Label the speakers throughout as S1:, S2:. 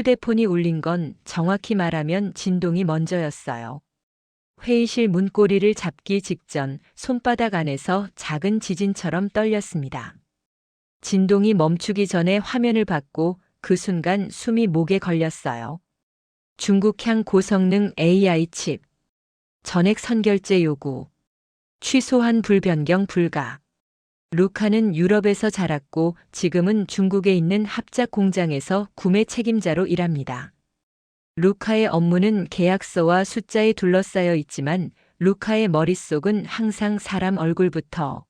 S1: 휴대폰이 울린 건 정확히 말하면 진동이 먼저였어요. 회의실 문고리를 잡기 직전 손바닥 안에서 작은 지진처럼 떨렸습니다. 진동이 멈추기 전에 화면을 받고 그 순간 숨이 목에 걸렸어요. 중국향 고성능 AI 칩. 전액 선결제 요구. 취소한 불변경 불가. 루카는 유럽에서 자랐고 지금은 중국에 있는 합작 공장에서 구매 책임자로 일합니다. 루카의 업무는 계약서와 숫자에 둘러싸여 있지만 루카의 머릿속은 항상 사람 얼굴부터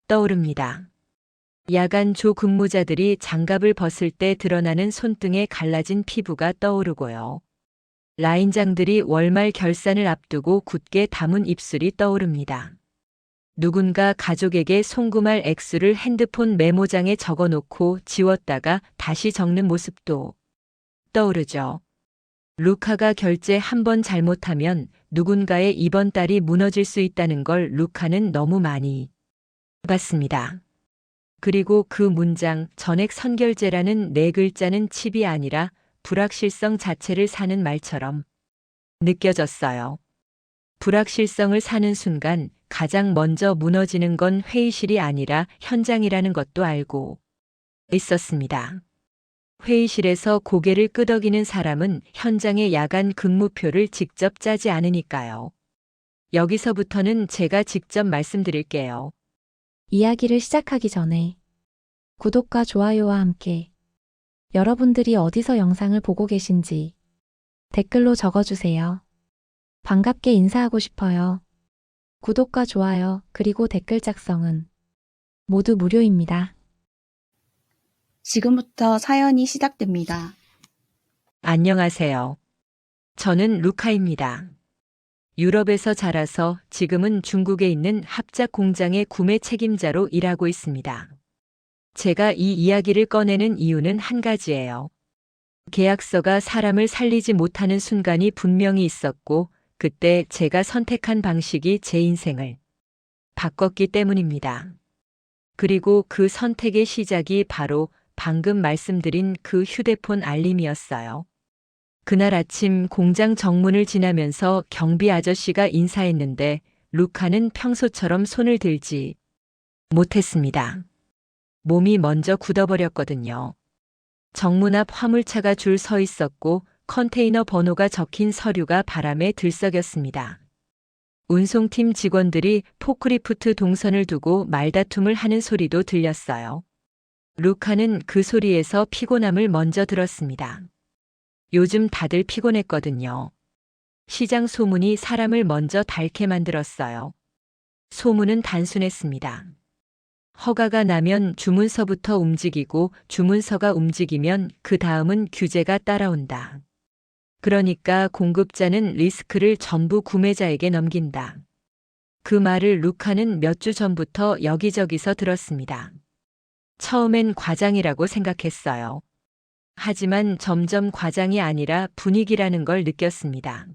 S1: 떠오릅니다. 야간 조 근무자들이 장갑을 벗을 때 드러나는 손등에 갈라진 피부가 떠오르고요. 라인장들이 월말 결산을 앞두고 굳게 담은 입술이 떠오릅니다. 누군가 가족에게 송금할 액수를 핸드폰 메모장에 적어놓고 지웠다가 다시 적는 모습도 떠오르죠. 루카가 결제 한 번 잘못하면 누군가의 이번 달이 무너질 수 있다는 걸 루카는 너무 많이 봤습니다. 그리고 그 문장 전액 선결제라는 네 글자는 칩이 아니라 불확실성 자체를 사는 말처럼 느껴졌어요. 불확실성을 사는 순간 가장 먼저 무너지는 건 회의실이 아니라 현장이라는 것도 알고 있었습니다. 회의실에서 고개를 끄덕이는 사람은 현장의 야간 근무표를 직접 짜지 않으니까요. 여기서부터는 제가 직접 말씀드릴게요.
S2: 이야기를 시작하기 전에 구독과 좋아요와 함께 여러분들이 어디서 영상을 보고 계신지 댓글로 적어주세요. 반갑게 인사하고 싶어요. 구독과 좋아요 그리고 댓글 작성은 모두 무료입니다.
S3: 지금부터 사연이 시작됩니다.
S1: 안녕하세요. 저는 루카입니다. 유럽에서 자라서 지금은 중국에 있는 합작 공장의 구매 책임자로 일하고 있습니다. 제가 이 이야기를 꺼내는 이유는 한 가지예요. 계약서가 사람을 살리지 못하는 순간이 분명히 있었고, 그때 제가 선택한 방식이 제 인생을 바꿨기 때문입니다. 그리고 그 선택의 시작이 바로 방금 말씀드린 그 휴대폰 알림이었어요. 그날 아침 공장 정문을 지나면서 경비 아저씨가 인사했는데 루카는 평소처럼 손을 들지 못했습니다. 몸이 먼저 굳어버렸거든요. 정문 앞 화물차가 줄 서 있었고 컨테이너 번호가 적힌 서류가 바람에 들썩였습니다. 운송팀 직원들이 포크리프트 동선을 두고 말다툼을 하는 소리도 들렸어요. 루카는 그 소리에서 피곤함을 먼저 들었습니다. 요즘 다들 피곤했거든요. 시장 소문이 사람을 먼저 닳게 만들었어요. 소문은 단순했습니다. 허가가 나면 주문서부터 움직이고 주문서가 움직이면 그 다음은 규제가 따라온다. 그러니까 공급자는 리스크를 전부 구매자에게 넘긴다. 그 말을 루카는 몇 주 전부터 여기저기서 들었습니다. 처음엔 과장이라고 생각했어요. 하지만 점점 과장이 아니라 분위기라는 걸 느꼈습니다.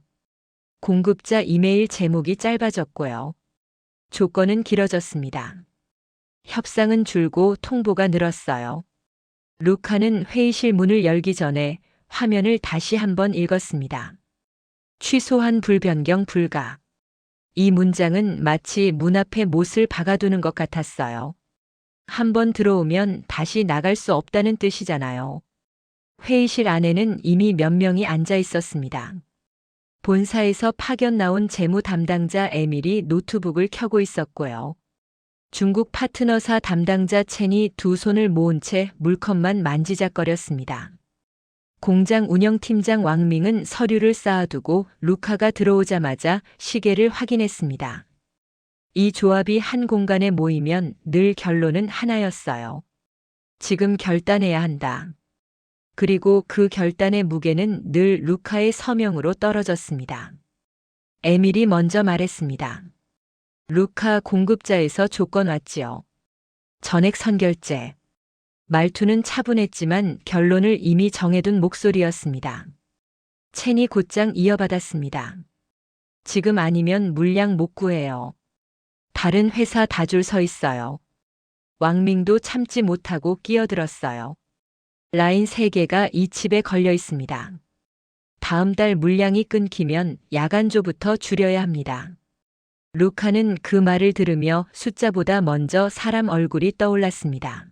S1: 공급자 이메일 제목이 짧아졌고요. 조건은 길어졌습니다. 협상은 줄고 통보가 늘었어요. 루카는 회의실 문을 열기 전에 화면을 다시 한번 읽었습니다. 취소한 불변경 불가. 이 문장은 마치 문 앞에 못을 박아두는 것 같았어요. 한번 들어오면 다시 나갈 수 없다는 뜻이잖아요. 회의실 안에는 이미 몇 명이 앉아 있었습니다. 본사에서 파견 나온 재무 담당자 에밀이 노트북을 켜고 있었고요. 중국 파트너사 담당자 첸이 두 손을 모은 채 물컵만 만지작거렸습니다. 공장 운영팀장 왕밍은 서류를 쌓아두고 루카가 들어오자마자 시계를 확인했습니다. 이 조합이 한 공간에 모이면 늘 결론은 하나였어요. 지금 결단해야 한다. 그리고 그 결단의 무게는 늘 루카의 서명으로 떨어졌습니다. 에밀이 먼저 말했습니다. 루카 공급자에서 조건 왔지요. 전액 선결제. 말투는 차분했지만 결론을 이미 정해둔 목소리였습니다. 첸이 곧장 이어받았습니다. 지금 아니면 물량 못 구해요. 다른 회사 다 줄 서 있어요. 왕밍도 참지 못하고 끼어들었어요. 라인 3개가 이 칩에 걸려 있습니다. 다음 달 물량이 끊기면 야간조부터 줄여야 합니다. 루카는 그 말을 들으며 숫자보다 먼저 사람 얼굴이 떠올랐습니다.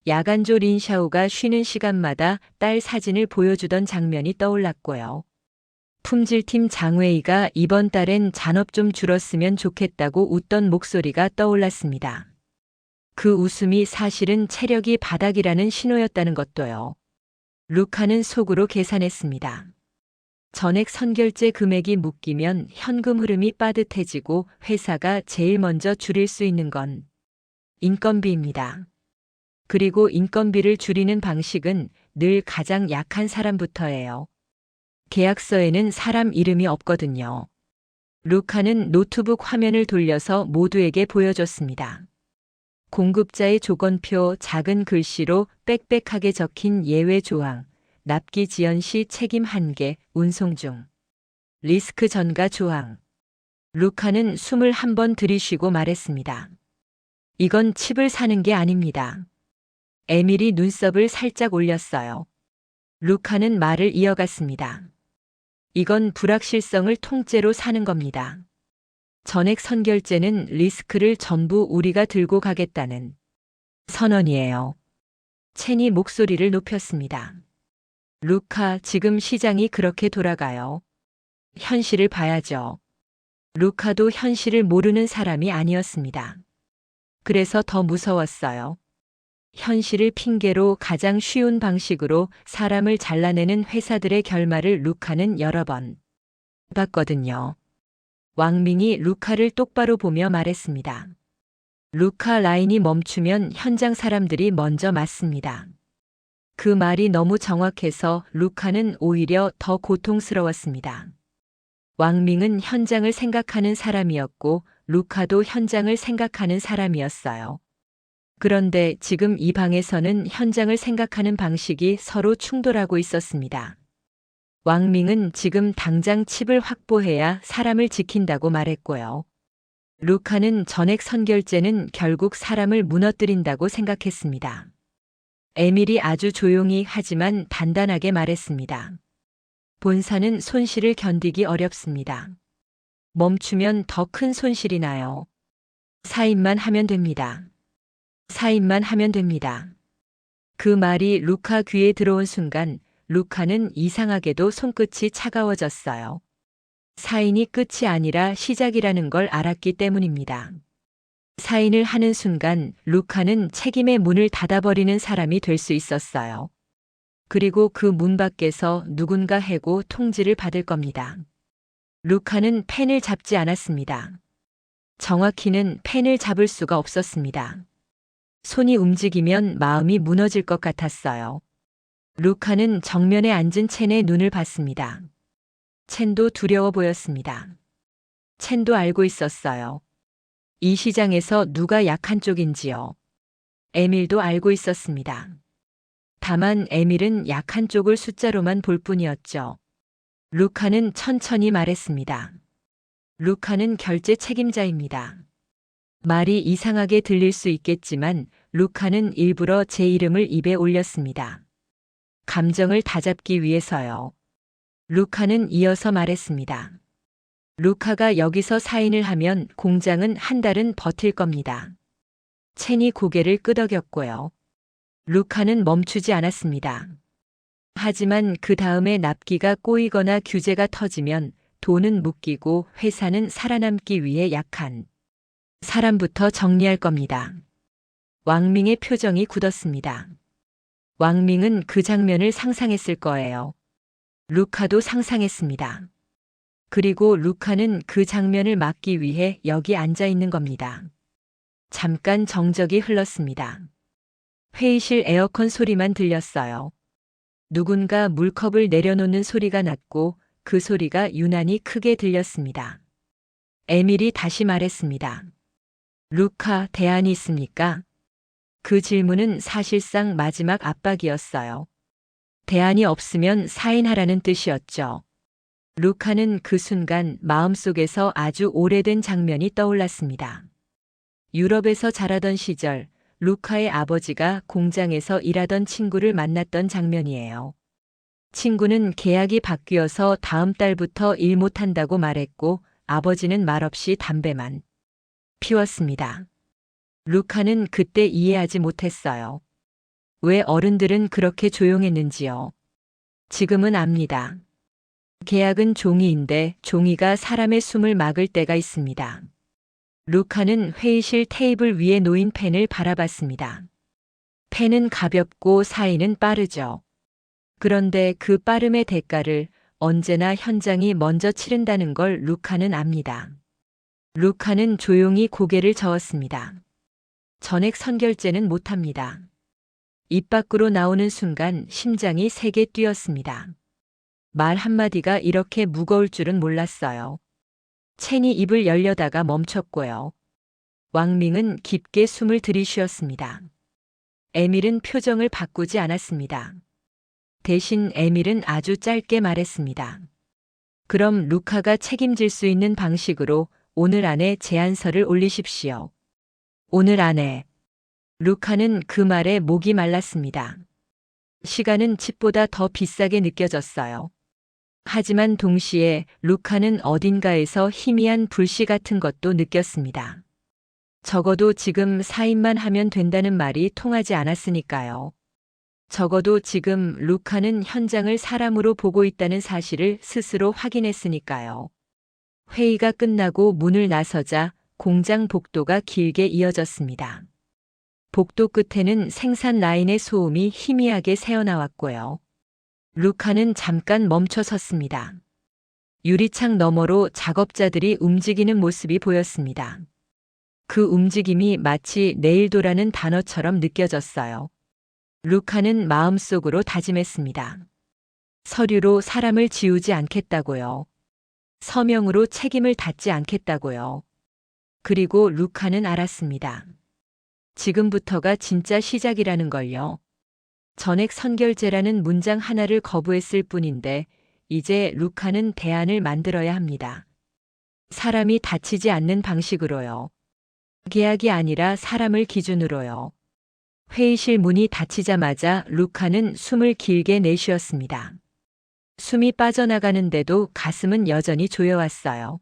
S1: 야간조 린샤오가 쉬는 시간마다 딸 사진을 보여주던 장면이 떠올랐고요. 품질팀 장웨이가 이번 달엔 잔업 좀 줄었으면 좋겠다고 웃던 목소리가 떠올랐습니다. 그 웃음이 사실은 체력이 바닥이라는 신호였다는 것도요. 루카는 속으로 계산했습니다. 전액 선결제 금액이 묶이면 현금 흐름이 빠듯해지고 회사가 제일 먼저 줄일 수 있는 건 인건비입니다. 그리고 인건비를 줄이는 방식은 늘 가장 약한 사람부터예요. 계약서에는 사람 이름이 없거든요. 루카는 노트북 화면을 돌려서 모두에게 보여줬습니다. 공급자의 조건표 작은 글씨로 빽빽하게 적힌 예외 조항, 납기 지연 시 책임 한계, 운송 중. 리스크 전가 조항. 루카는 숨을 한 번 들이쉬고 말했습니다. 이건 칩을 사는 게 아닙니다. 에밀이 눈썹을 살짝 올렸어요. 루카는 말을 이어갔습니다. 이건 불확실성을 통째로 사는 겁니다. 전액 선결제는 리스크를 전부 우리가 들고 가겠다는 선언이에요. 첸이 목소리를 높였습니다. 루카, 지금 시장이 그렇게 돌아가요. 현실을 봐야죠. 루카도 현실을 모르는 사람이 아니었습니다. 그래서 더 무서웠어요. 현실을 핑계로 가장 쉬운 방식으로 사람을 잘라내는 회사들의 결말을 루카는 여러 번 봤거든요. 왕밍이 루카를 똑바로 보며 말했습니다. 루카, 라인이 멈추면 현장 사람들이 먼저 맞습니다. 그 말이 너무 정확해서 루카는 오히려 더 고통스러웠습니다. 왕밍은 현장을 생각하는 사람이었고 루카도 현장을 생각하는 사람이었어요. 그런데 지금 이 방에서는 현장을 생각하는 방식이 서로 충돌하고 있었습니다. 왕밍은 지금 당장 칩을 확보해야 사람을 지킨다고 말했고요. 루카는 전액 선결제는 결국 사람을 무너뜨린다고 생각했습니다. 에밀이 아주 조용히 하지만 단단하게 말했습니다. 본사는 손실을 견디기 어렵습니다. 멈추면 더 큰 손실이 나요. 사인만 하면 됩니다. 사인만 하면 됩니다. 그 말이 루카 귀에 들어온 순간 루카는 이상하게도 손끝이 차가워졌어요. 사인이 끝이 아니라 시작이라는 걸 알았기 때문입니다. 사인을 하는 순간 루카는 책임의 문을 닫아버리는 사람이 될 수 있었어요. 그리고 그 문 밖에서 누군가 해고 통지를 받을 겁니다. 루카는 펜을 잡지 않았습니다. 정확히는 펜을 잡을 수가 없었습니다. 손이 움직이면 마음이 무너질 것 같았어요. 루카는 정면에 앉은 첸의 눈을 봤습니다. 첸도 두려워 보였습니다. 첸도 알고 있었어요. 이 시장에서 누가 약한 쪽인지요. 에밀도 알고 있었습니다. 다만 에밀은 약한 쪽을 숫자로만 볼 뿐이었죠. 루카는 천천히 말했습니다. 루카는 결제 책임자입니다. 말이 이상하게 들릴 수 있겠지만 루카는 일부러 제 이름을 입에 올렸습니다. 감정을 다잡기 위해서요. 루카는 이어서 말했습니다. 루카가 여기서 사인을 하면 공장은 한 달은 버틸 겁니다. 첸이 고개를 끄덕였고요. 루카는 멈추지 않았습니다. 하지만 그 다음에 납기가 꼬이거나 규제가 터지면 돈은 묶이고 회사는 살아남기 위해 약한 사람부터 정리할 겁니다. 왕밍의 표정이 굳었습니다. 왕밍은 그 장면을 상상했을 거예요. 루카도 상상했습니다. 그리고 루카는 그 장면을 막기 위해 여기 앉아 있는 겁니다. 잠깐 정적이 흘렀습니다. 회의실 에어컨 소리만 들렸어요. 누군가 물컵을 내려놓는 소리가 났고 그 소리가 유난히 크게 들렸습니다. 에밀이 다시 말했습니다. 루카, 대안이 있습니까? 그 질문은 사실상 마지막 압박이었어요. 대안이 없으면 사인하라는 뜻이었죠. 루카는 그 순간 마음속에서 아주 오래된 장면이 떠올랐습니다. 유럽에서 자라던 시절 루카의 아버지가 공장에서 일하던 친구를 만났던 장면이에요. 친구는 계약이 바뀌어서 다음 달부터 일 못한다고 말했고 아버지는 말없이 담배만 피웠습니다. 루카는 그때 이해하지 못했어요. 왜 어른들은 그렇게 조용했는지요. 지금은 압니다. 계약은 종이인데 종이가 사람의 숨을 막을 때가 있습니다. 루카는 회의실 테이블 위에 놓인 펜을 바라봤습니다. 펜은 가볍고 사인은 빠르죠. 그런데 그 빠름의 대가를 언제나 현장이 먼저 치른다는 걸 루카는 압니다. 루카는 조용히 고개를 저었습니다. 전액 선결제는 못합니다. 입 밖으로 나오는 순간 심장이 세게 뛰었습니다. 말 한마디가 이렇게 무거울 줄은 몰랐어요. 첸이 입을 열려다가 멈췄고요. 왕밍은 깊게 숨을 들이쉬었습니다. 에밀은 표정을 바꾸지 않았습니다. 대신 에밀은 아주 짧게 말했습니다. 그럼 루카가 책임질 수 있는 방식으로 오늘 안에 제안서를 올리십시오. 오늘 안에. 루카는 그 말에 목이 말랐습니다. 시간은 집보다 더 비싸게 느껴졌어요. 하지만 동시에 루카는 어딘가에서 희미한 불씨 같은 것도 느꼈습니다. 적어도 지금 사인만 하면 된다는 말이 통하지 않았으니까요. 적어도 지금 루카는 현장을 사람으로 보고 있다는 사실을 스스로 확인했으니까요. 회의가 끝나고 문을 나서자 공장 복도가 길게 이어졌습니다. 복도 끝에는 생산 라인의 소음이 희미하게 새어나왔고요. 루카는 잠깐 멈춰 섰습니다. 유리창 너머로 작업자들이 움직이는 모습이 보였습니다. 그 움직임이 마치 내일도라는 단어처럼 느껴졌어요. 루카는 마음속으로 다짐했습니다. 서류로 사람을 지우지 않겠다고요. 서명으로 책임을 닫지 않겠다고요. 그리고 루카는 알았습니다. 지금부터가 진짜 시작이라는 걸요. 전액 선결제라는 문장 하나를 거부했을 뿐인데 이제 루카는 대안을 만들어야 합니다. 사람이 다치지 않는 방식으로요. 계약이 아니라 사람을 기준으로요. 회의실 문이 닫히자마자 루카는 숨을 길게 내쉬었습니다. 숨이 빠져나가는데도 가슴은 여전히 조여왔어요.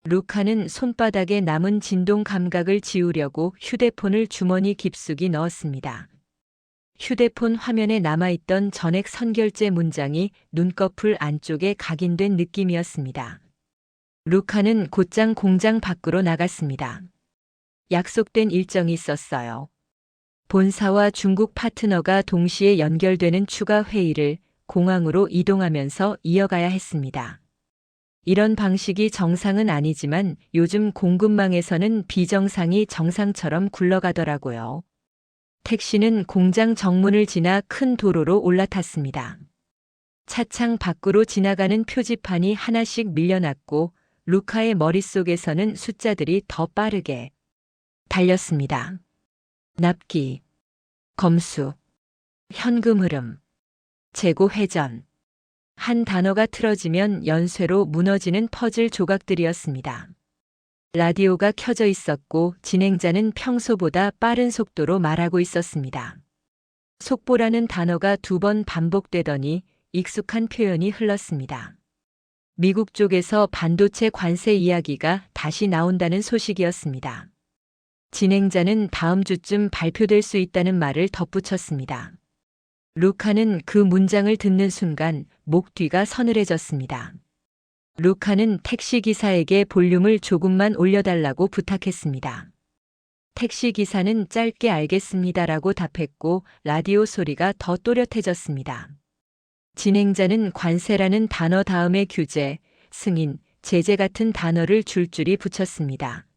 S1: 루카는 손바닥에 남은 진동 감각을 지우려고 휴대폰을 주머니 깊숙이 넣었습니다. 휴대폰 화면에 남아있던 전액 선결제 문장이 눈꺼풀 안쪽에 각인된 느낌이었습니다. 루카는 곧장 공장 밖으로 나갔습니다. 약속된 일정이 있었어요. 본사와 중국 파트너가 동시에 연결되는 추가 회의를 공항으로 이동하면서 이어가야 했습니다. 이런 방식이 정상은 아니지만 요즘 공급망에서는 비정상이 정상처럼 굴러가더라고요. 택시는 공장 정문을 지나 큰 도로로 올라탔습니다. 차창 밖으로 지나가는 표지판이 하나씩 밀려났고 루카의 머릿속에서는 숫자들이 더 빠르게 달렸습니다. 납기, 검수, 현금 흐름, 재고 회전. 한 단어가 틀어지면 연쇄로 무너지는 퍼즐 조각들이었습니다. 라디오가 켜져 있었고 진행자는 평소보다 빠른 속도로 말하고 있었습니다. 속보라는 단어가 2번 반복되더니 익숙한 표현이 흘렀습니다. 미국 쪽에서 반도체 관세 이야기가 다시 나온다는 소식이었습니다. 진행자는 다음 주쯤 발표될 수 있다는 말을 덧붙였습니다. 루카는 그 문장을 듣는 순간 목 뒤가 서늘해졌습니다. 루카는 택시기사에게 볼륨을 조금만 올려달라고 부탁했습니다. 택시기사는 짧게 알겠습니다라고 답했고 라디오 소리가 더 또렷해졌습니다. 진행자는 관세라는 단어 다음에 규제, 승인, 제재 같은 단어를 줄줄이 붙였습니다.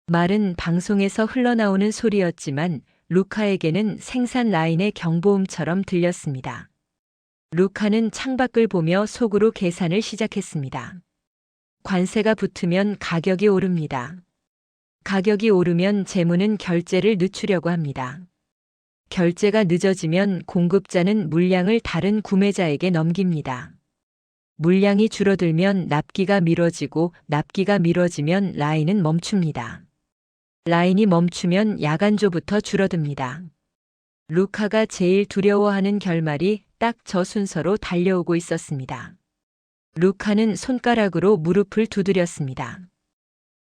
S1: 말은 방송에서 흘러나오는 소리였지만 루카에게는 생산 라인의 경보음처럼 들렸습니다. 루카는 창밖을 보며 속으로 계산을 시작했습니다. 관세가 붙으면 가격이 오릅니다. 가격이 오르면 재무는 결제를 늦추려고 합니다. 결제가 늦어지면 공급자는 물량을 다른 구매자에게 넘깁니다. 물량이 줄어들면 납기가 미뤄지고 납기가 미뤄지면 라인은 멈춥니다. 라인이 멈추면 야간조부터 줄어듭니다. 루카가 제일 두려워하는 결말이 딱 저 순서로 달려오고 있었습니다. 루카는 손가락으로 무릎을 두드렸습니다.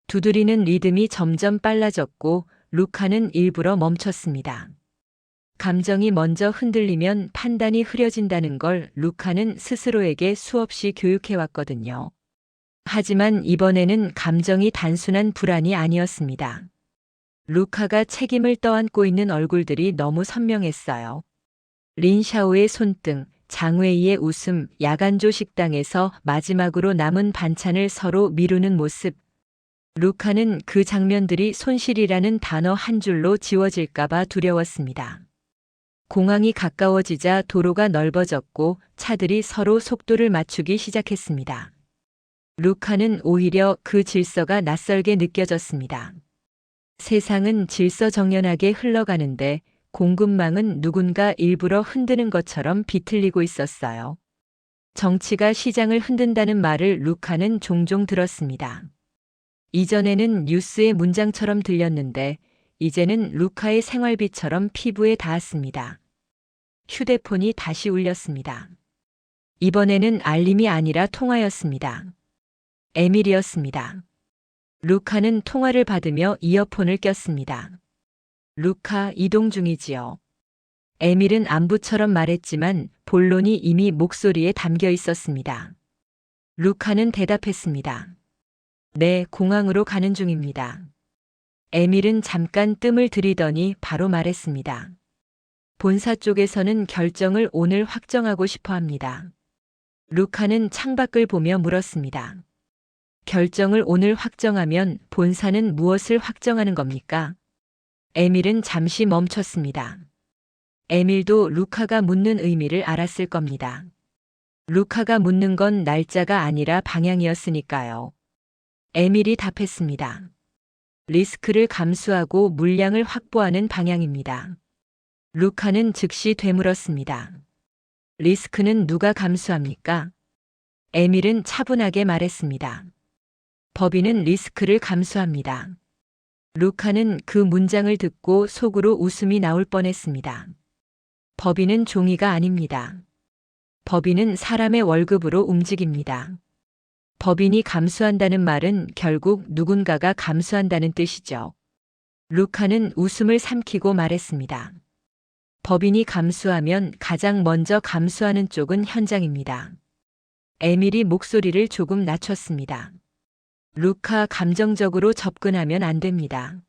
S1: 두드리는 리듬이 점점 빨라졌고 루카는 일부러 멈췄습니다. 감정이 먼저 흔들리면 판단이 흐려진다는 걸 루카는 스스로에게 수없이 교육해왔거든요. 하지만 이번에는 감정이 단순한 불안이 아니었습니다. 루카가 책임을 떠안고 있는 얼굴들이 너무 선명했어요. 린샤오의 손등, 장웨이의 웃음, 야간조 식당에서 마지막으로 남은 반찬을 서로 미루는 모습. 루카는 그 장면들이 손실이라는 단어 한 줄로 지워질까봐 두려웠습니다. 공항이 가까워지자 도로가 넓어졌고 차들이 서로 속도를 맞추기 시작했습니다. 루카는 오히려 그 질서가 낯설게 느껴졌습니다. 세상은 질서정연하게 흘러가는데 공급망은 누군가 일부러 흔드는 것처럼 비틀리고 있었어요. 정치가 시장을 흔든다는 말을 루카는 종종 들었습니다. 이전에는 뉴스의 문장처럼 들렸는데 이제는 루카의 생활비처럼 피부에 닿았습니다. 휴대폰이 다시 울렸습니다. 이번에는 알림이 아니라 통화였습니다. 에밀이었습니다. 루카는 통화를 받으며 이어폰을 꼈습니다. 루카, 이동 중이지요. 에밀은 안부처럼 말했지만 본론이 이미 목소리에 담겨 있었습니다. 루카는 대답했습니다. 네, 공항으로 가는 중입니다. 에밀은 잠깐 뜸을 들이더니 바로 말했습니다. 본사 쪽에서는 결정을 오늘 확정하고 싶어 합니다. 루카는 창밖을 보며 물었습니다. 결정을 오늘 확정하면 본사는 무엇을 확정하는 겁니까? 에밀은 잠시 멈췄습니다. 에밀도 루카가 묻는 의미를 알았을 겁니다. 루카가 묻는 건 날짜가 아니라 방향이었으니까요. 에밀이 답했습니다. 리스크를 감수하고 물량을 확보하는 방향입니다. 루카는 즉시 되물었습니다. 리스크는 누가 감수합니까? 에밀은 차분하게 말했습니다. 법인은 리스크를 감수합니다. 루카는 그 문장을 듣고 속으로 웃음이 나올 뻔했습니다. 법인은 종이가 아닙니다. 법인은 사람의 월급으로 움직입니다. 법인이 감수한다는 말은 결국 누군가가 감수한다는 뜻이죠. 루카는 웃음을 삼키고 말했습니다. 법인이 감수하면 가장 먼저 감수하는 쪽은 현장입니다. 에밀이 목소리를 조금 낮췄습니다. 루카, 감정적으로 접근하면 안 됩니다.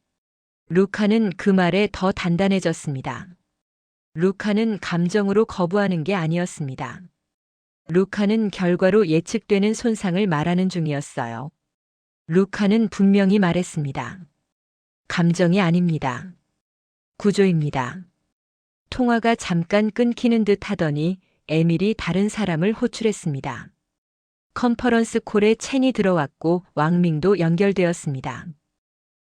S1: 루카는 그 말에 더 단단해졌습니다. 루카는 감정으로 거부하는 게 아니었습니다. 루카는 결과로 예측되는 손상을 말하는 중이었어요. 루카는 분명히 말했습니다. 감정이 아닙니다. 구조입니다. 통화가 잠깐 끊기는 듯 하더니 에밀이 다른 사람을 호출했습니다. 컨퍼런스 콜에 첸이 들어왔고 왕밍도 연결되었습니다.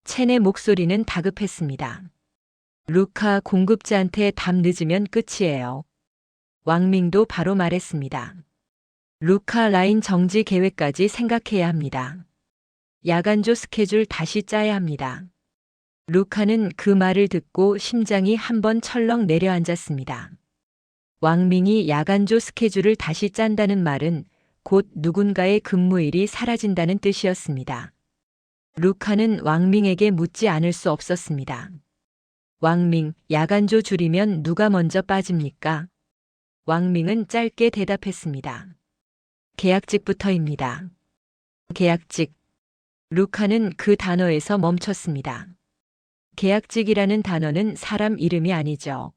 S1: 첸의 목소리는 다급했습니다. 루카, 공급자한테 답 늦으면 끝이에요. 왕밍도 바로 말했습니다. 루카, 라인 정지 계획까지 생각해야 합니다. 야간조 스케줄 다시 짜야 합니다. 루카는 그 말을 듣고 심장이 한번 철렁 내려앉았습니다. 왕밍이 야간조 스케줄을 다시 짠다는 말은 곧 누군가의 근무일이 사라진다는 뜻이었습니다. 루카는 왕밍에게 묻지 않을 수 없었습니다. 왕밍, 야간조 줄이면 누가 먼저 빠집니까? 왕밍은 짧게 대답했습니다. 계약직부터입니다. 계약직. 루카는 그 단어에서 멈췄습니다. 계약직이라는 단어는 사람 이름이 아니죠.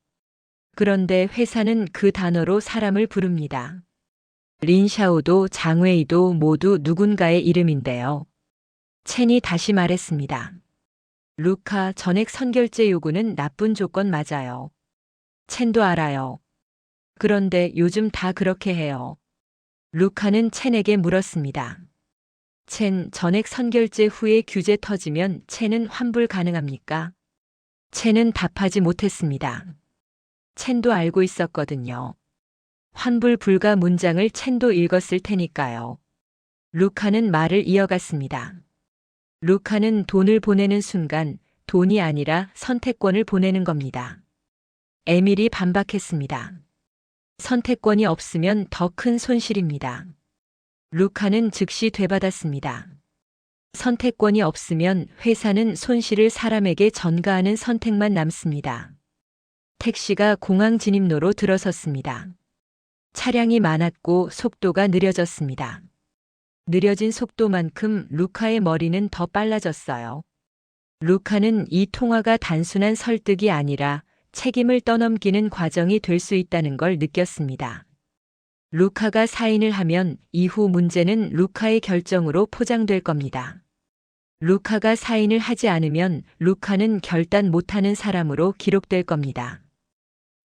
S1: 그런데 회사는 그 단어로 사람을 부릅니다. 린샤오도 장웨이도 모두 누군가의 이름인데요. 첸이 다시 말했습니다. 루카, 전액 선결제 요구는 나쁜 조건 맞아요. 첸도 알아요. 그런데 요즘 다 그렇게 해요. 루카는 첸에게 물었습니다. 첸, 전액 선결제 후에 규제 터지면 첸은 환불 가능합니까? 첸은 답하지 못했습니다. 첸도 알고 있었거든요. 환불 불가 문장을 첸도 읽었을 테니까요. 루카는 말을 이어갔습니다. 루카는 돈을 보내는 순간 돈이 아니라 선택권을 보내는 겁니다. 에밀이 반박했습니다. 선택권이 없으면 더 큰 손실입니다. 루카는 즉시 되받았습니다. 선택권이 없으면 회사는 손실을 사람에게 전가하는 선택만 남습니다. 택시가 공항 진입로로 들어섰습니다. 차량이 많았고 속도가 느려졌습니다. 느려진 속도만큼 루카의 머리는 더 빨라졌어요. 루카는 이 통화가 단순한 설득이 아니라 책임을 떠넘기는 과정이 될 수 있다는 걸 느꼈습니다. 루카가 사인을 하면 이후 문제는 루카의 결정으로 포장될 겁니다. 루카가 사인을 하지 않으면 루카는 결단 못하는 사람으로 기록될 겁니다.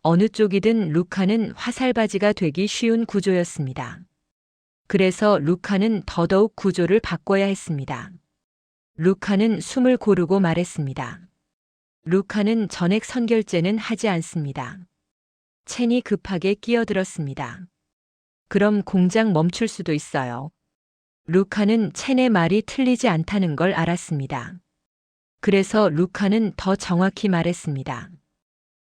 S1: 어느 쪽이든 루카는 화살바지가 되기 쉬운 구조였습니다. 그래서 루카는 더더욱 구조를 바꿔야 했습니다. 루카는 숨을 고르고 말했습니다. 루카는 전액 선결제는 하지 않습니다. 첸이 급하게 끼어들었습니다. 그럼 공장 멈출 수도 있어요. 루카는 첸의 말이 틀리지 않다는 걸 알았습니다. 그래서 루카는 더 정확히 말했습니다.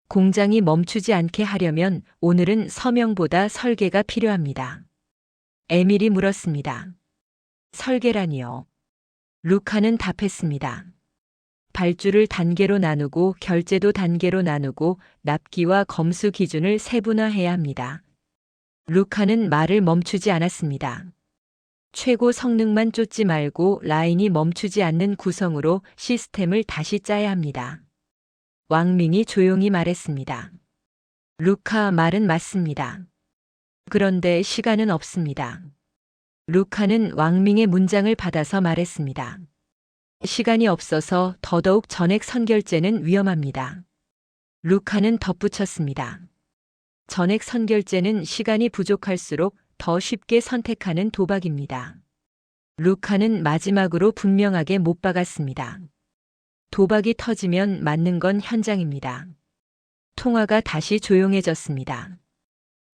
S1: 공장이 멈추지 않게 하려면 오늘은 서명보다 설계가 필요합니다. 에밀이 물었습니다. 설계라니요? 루카는 답했습니다. 발주를 단계로 나누고 결제도 단계로 나누고 납기와 검수 기준을 세분화해야 합니다. 루카는 말을 멈추지 않았습니다. 최고 성능만 쫓지 말고 라인이 멈추지 않는 구성으로 시스템을 다시 짜야 합니다. 왕밍이 조용히 말했습니다. 루카 말은 맞습니다. 그런데 시간은 없습니다. 루카는 왕밍의 문장을 받아서 말했습니다. 시간이 없어서 더더욱 전액 선결제는 위험합니다. 루카는 덧붙였습니다. 전액 선결제는 시간이 부족할수록 더 쉽게 선택하는 도박입니다. 루카는 마지막으로 분명하게 못 박았습니다. 도박이 터지면 맞는 건 현장입니다. 통화가 다시 조용해졌습니다.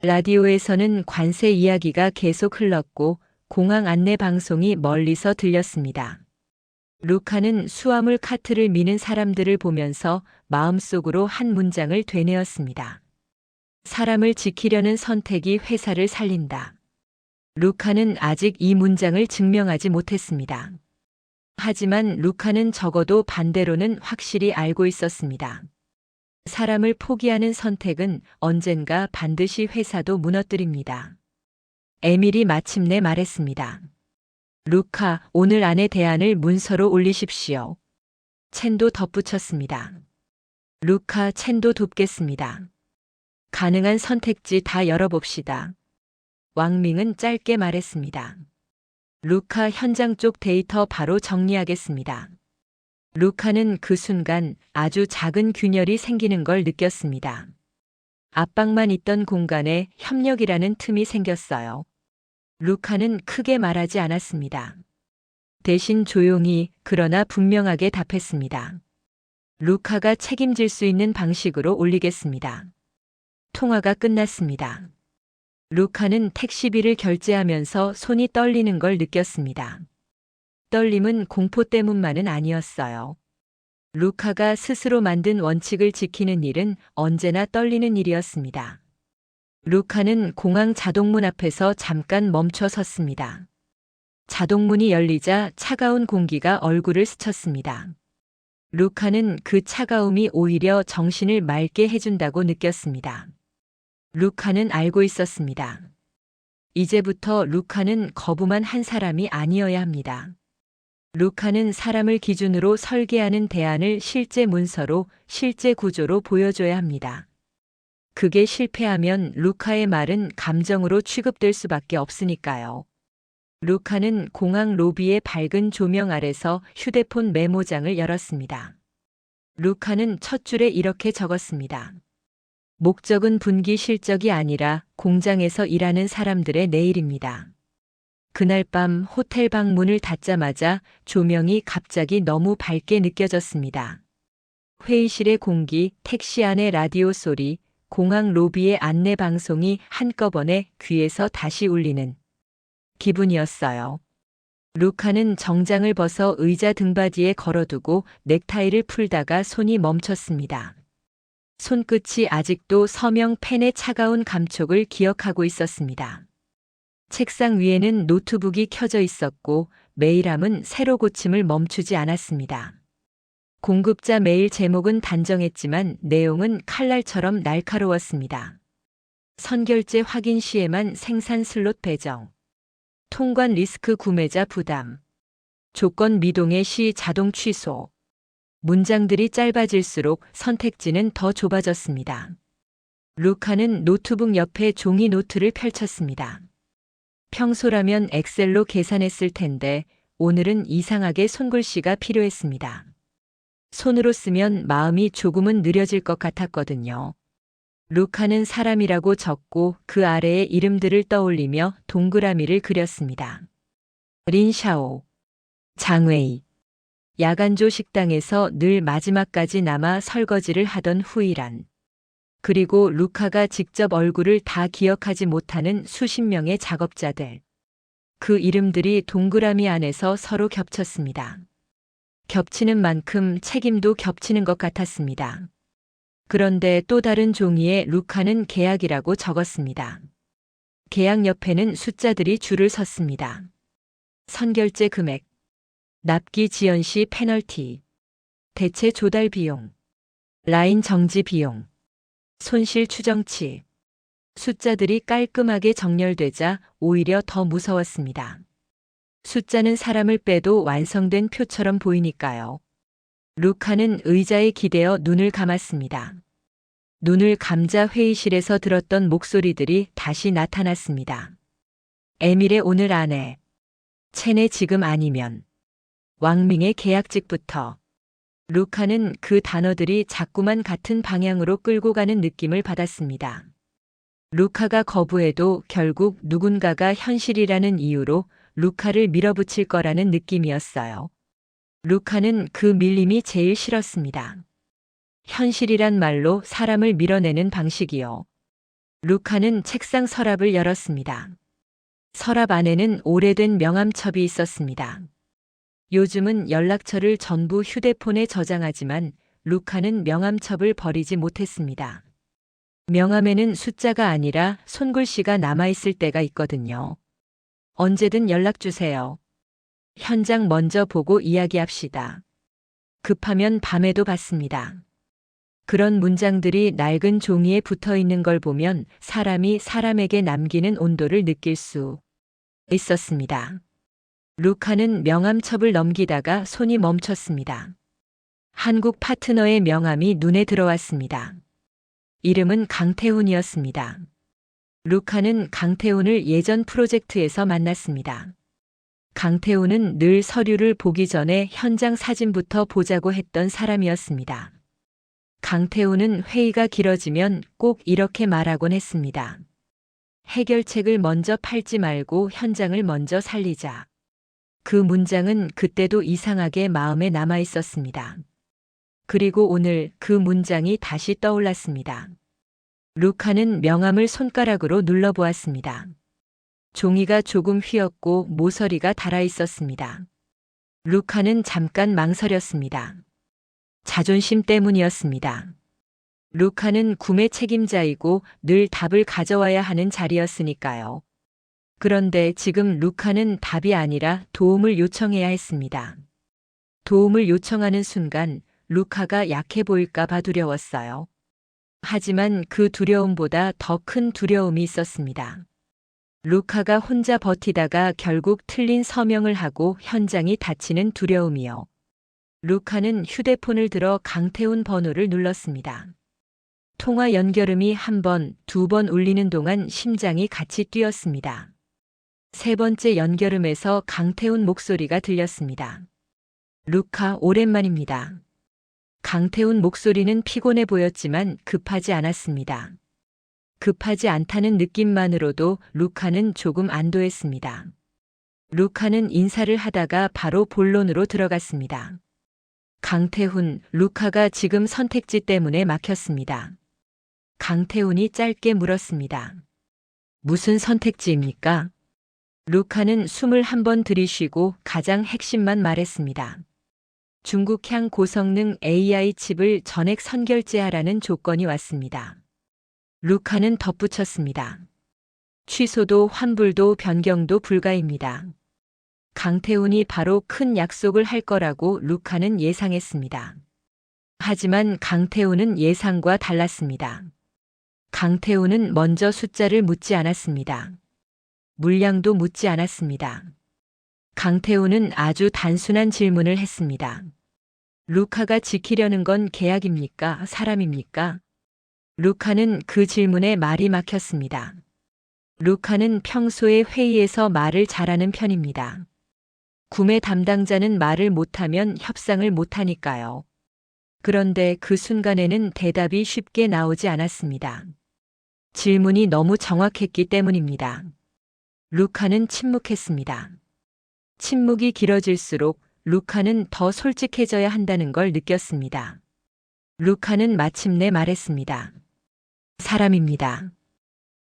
S1: 라디오에서는 관세 이야기가 계속 흘렀고 공항 안내 방송이 멀리서 들렸습니다. 루카는 수화물 카트를 미는 사람들을 보면서 마음속으로 한 문장을 되뇌었습니다. 사람을 지키려는 선택이 회사를 살린다. 루카는 아직 이 문장을 증명하지 못했습니다. 하지만 루카는 적어도 반대로는 확실히 알고 있었습니다. 사람을 포기하는 선택은 언젠가 반드시 회사도 무너뜨립니다. 에밀이 마침내 말했습니다. 루카, 오늘 안에 대안을 문서로 올리십시오. 첸도 덧붙였습니다. 루카, 첸도 돕겠습니다. 가능한 선택지 다 열어봅시다. 왕밍은 짧게 말했습니다. 루카, 현장 쪽 데이터 바로 정리하겠습니다. 루카는 그 순간 아주 작은 균열이 생기는 걸 느꼈습니다. 압박만 있던 공간에 협력이라는 틈이 생겼어요. 루카는 크게 말하지 않았습니다. 대신 조용히 그러나 분명하게 답했습니다. 루카가 책임질 수 있는 방식으로 올리겠습니다. 통화가 끝났습니다. 루카는 택시비를 결제하면서 손이 떨리는 걸 느꼈습니다. 떨림은 공포 때문만은 아니었어요. 루카가 스스로 만든 원칙을 지키는 일은 언제나 떨리는 일이었습니다. 루카는 공항 자동문 앞에서 잠깐 멈춰 섰습니다. 자동문이 열리자 차가운 공기가 얼굴을 스쳤습니다. 루카는 그 차가움이 오히려 정신을 맑게 해준다고 느꼈습니다. 루카는 알고 있었습니다. 이제부터 루카는 거부만 한 사람이 아니어야 합니다. 루카는 사람을 기준으로 설계하는 대안을 실제 문서로, 실제 구조로 보여줘야 합니다. 그게 실패하면 루카의 말은 감정으로 취급될 수밖에 없으니까요. 루카는 공항 로비의 밝은 조명 아래서 휴대폰 메모장을 열었습니다. 루카는 첫 줄에 이렇게 적었습니다. 목적은 분기 실적이 아니라 공장에서 일하는 사람들의 내일입니다. 그날 밤 호텔 방 문을 닫자마자 조명이 갑자기 너무 밝게 느껴졌습니다. 회의실의 공기, 택시 안의 라디오 소리, 공항 로비의 안내 방송이 한꺼번에 귀에서 다시 울리는 기분이었어요. 루카는 정장을 벗어 의자 등받이에 걸어두고 넥타이를 풀다가 손이 멈췄습니다. 손끝이 아직도 서명 펜의 차가운 감촉을 기억하고 있었습니다. 책상 위에는 노트북이 켜져 있었고 메일함은 새로 고침을 멈추지 않았습니다. 공급자 메일 제목은 단정했지만 내용은 칼날처럼 날카로웠습니다. 선결제 확인 시에만 생산 슬롯 배정. 통관 리스크 구매자 부담. 조건 미동의 시 자동 취소. 문장들이 짧아질수록 선택지는 더 좁아졌습니다. 루카는 노트북 옆에 종이 노트를 펼쳤습니다. 평소라면 엑셀로 계산했을 텐데 오늘은 이상하게 손글씨가 필요했습니다. 손으로 쓰면 마음이 조금은 느려질 것 같았거든요. 루카는 사람이라고 적고 그 아래에 이름들을 떠올리며 동그라미를 그렸습니다. 린샤오, 장웨이. 야간조 식당에서 늘 마지막까지 남아 설거지를 하던 후이란. 그리고 루카가 직접 얼굴을 다 기억하지 못하는 수십 명의 작업자들. 그 이름들이 동그라미 안에서 서로 겹쳤습니다. 겹치는 만큼 책임도 겹치는 것 같았습니다. 그런데 또 다른 종이에 루카는 계약이라고 적었습니다. 계약 옆에는 숫자들이 줄을 섰습니다. 선결제 금액, 납기 지연 시 페널티, 대체 조달 비용, 라인 정지 비용, 손실 추정치. 숫자들이 깔끔하게 정렬되자 오히려 더 무서웠습니다. 숫자는 사람을 빼도 완성된 표처럼 보이니까요. 루카는 의자에 기대어 눈을 감았습니다. 눈을 감자 회의실에서 들었던 목소리들이 다시 나타났습니다. 에밀의 오늘 안에. 첸의 지금 아니면. 왕밍의 계약직부터. 루카는 그 단어들이 자꾸만 같은 방향으로 끌고 가는 느낌을 받았습니다. 루카가 거부해도 결국 누군가가 현실이라는 이유로 루카를 밀어붙일 거라는 느낌이었어요. 루카는 그 밀림이 제일 싫었습니다. 현실이란 말로 사람을 밀어내는 방식이요. 루카는 책상 서랍을 열었습니다. 서랍 안에는 오래된 명함첩이 있었습니다. 요즘은 연락처를 전부 휴대폰에 저장하지만 루카는 명함첩을 버리지 못했습니다. 명함에는 숫자가 아니라 손글씨가 남아있을 때가 있거든요. 언제든 연락주세요. 현장 먼저 보고 이야기합시다. 급하면 밤에도 받습니다. 그런 문장들이 낡은 종이에 붙어 있는 걸 보면 사람이 사람에게 남기는 온도를 느낄 수 있었습니다. 루카는 명함첩을 넘기다가 손이 멈췄습니다. 한국 파트너의 명함이 눈에 들어왔습니다. 이름은 강태훈이었습니다. 루카는 강태훈을 예전 프로젝트에서 만났습니다. 강태훈은 늘 서류를 보기 전에 현장 사진부터 보자고 했던 사람이었습니다. 강태훈은 회의가 길어지면 꼭 이렇게 말하곤 했습니다. 해결책을 먼저 팔지 말고 현장을 먼저 살리자. 그 문장은 그때도 이상하게 마음에 남아 있었습니다. 그리고 오늘 그 문장이 다시 떠올랐습니다. 루카는 명함을 손가락으로 눌러보았습니다. 종이가 조금 휘었고 모서리가 달아 있었습니다. 루카는 잠깐 망설였습니다. 자존심 때문이었습니다. 루카는 구매 책임자이고 늘 답을 가져와야 하는 자리였으니까요. 그런데 지금 루카는 답이 아니라 도움을 요청해야 했습니다. 도움을 요청하는 순간 루카가 약해 보일까 봐 두려웠어요. 하지만 그 두려움보다 더 큰 두려움이 있었습니다. 루카가 혼자 버티다가 결국 틀린 서명을 하고 현장이 닫히는 두려움이요. 루카는 휴대폰을 들어 강태훈 번호를 눌렀습니다. 통화 연결음이 한 번, 두 번 울리는 동안 심장이 같이 뛰었습니다. 세 번째 연결음에서 강태훈 목소리가 들렸습니다. 루카, 오랜만입니다. 강태훈 목소리는 피곤해 보였지만 급하지 않았습니다. 급하지 않다는 느낌만으로도 루카는 조금 안도했습니다. 루카는 인사를 하다가 바로 본론으로 들어갔습니다. 강태훈, 루카가 지금 선택지 때문에 막혔습니다. 강태훈이 짧게 물었습니다. 무슨 선택지입니까? 루카는 숨을 한 번 들이쉬고 가장 핵심만 말했습니다. 중국향 고성능 AI 칩을 전액 선결제하라는 조건이 왔습니다. 루카는 덧붙였습니다. 취소도 환불도 변경도 불가입니다. 강태훈이 바로 큰 약속을 할 거라고 루카는 예상했습니다. 하지만 강태훈은 예상과 달랐습니다. 강태훈은 먼저 숫자를 묻지 않았습니다. 물량도 묻지 않았습니다. 강태훈은 아주 단순한 질문을 했습니다. 루카가 지키려는 건 계약입니까? 사람입니까? 루카는 그 질문에 말이 막혔습니다. 루카는 평소에 회의에서 말을 잘하는 편입니다. 구매 담당자는 말을 못하면 협상을 못하니까요. 그런데 그 순간에는 대답이 쉽게 나오지 않았습니다. 질문이 너무 정확했기 때문입니다. 루카는 침묵했습니다. 침묵이 길어질수록 루카는 더 솔직해져야 한다는 걸 느꼈습니다. 루카는 마침내 말했습니다. 사람입니다.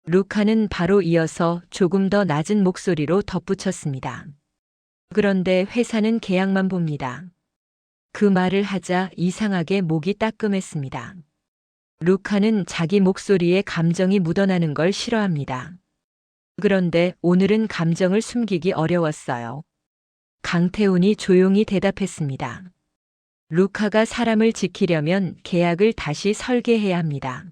S1: 루카는 바로 이어서 조금 더 낮은 목소리로 덧붙였습니다. 그런데 회사는 계약만 봅니다. 그 말을 하자 이상하게 목이 따끔했습니다. 루카는 자기 목소리에 감정이 묻어나는 걸 싫어합니다. 그런데 오늘은 감정을 숨기기 어려웠어요. 강태훈이 조용히 대답했습니다. 루카가 사람을 지키려면 계약을 다시 설계해야 합니다.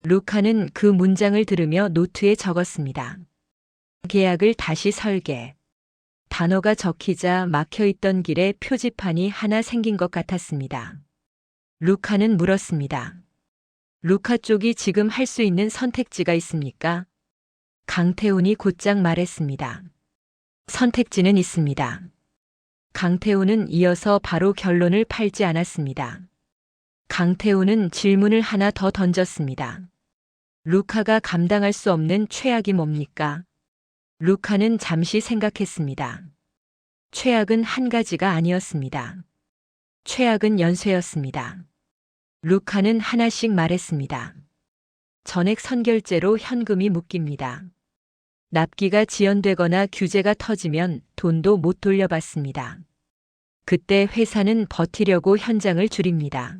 S1: 루카는 그 문장을 들으며 노트에 적었습니다. 계약을 다시 설계. 단어가 적히자 막혀있던 길에 표지판이 하나 생긴 것 같았습니다. 루카는 물었습니다. 루카 쪽이 지금 할 수 있는 선택지가 있습니까? 강태훈이 곧장 말했습니다. 선택지는 있습니다. 강태훈은 이어서 바로 결론을 팔지 않았습니다. 강태훈은 질문을 하나 더 던졌습니다. 루카가 감당할 수 없는 최악이 뭡니까? 루카는 잠시 생각했습니다. 최악은 한 가지가 아니었습니다. 최악은 연쇄였습니다. 루카는 하나씩 말했습니다. 전액 선결제로 현금이 묶입니다. 납기가 지연되거나 규제가 터지면 돈도 못 돌려받습니다. 그때 회사는 버티려고 현장을 줄입니다.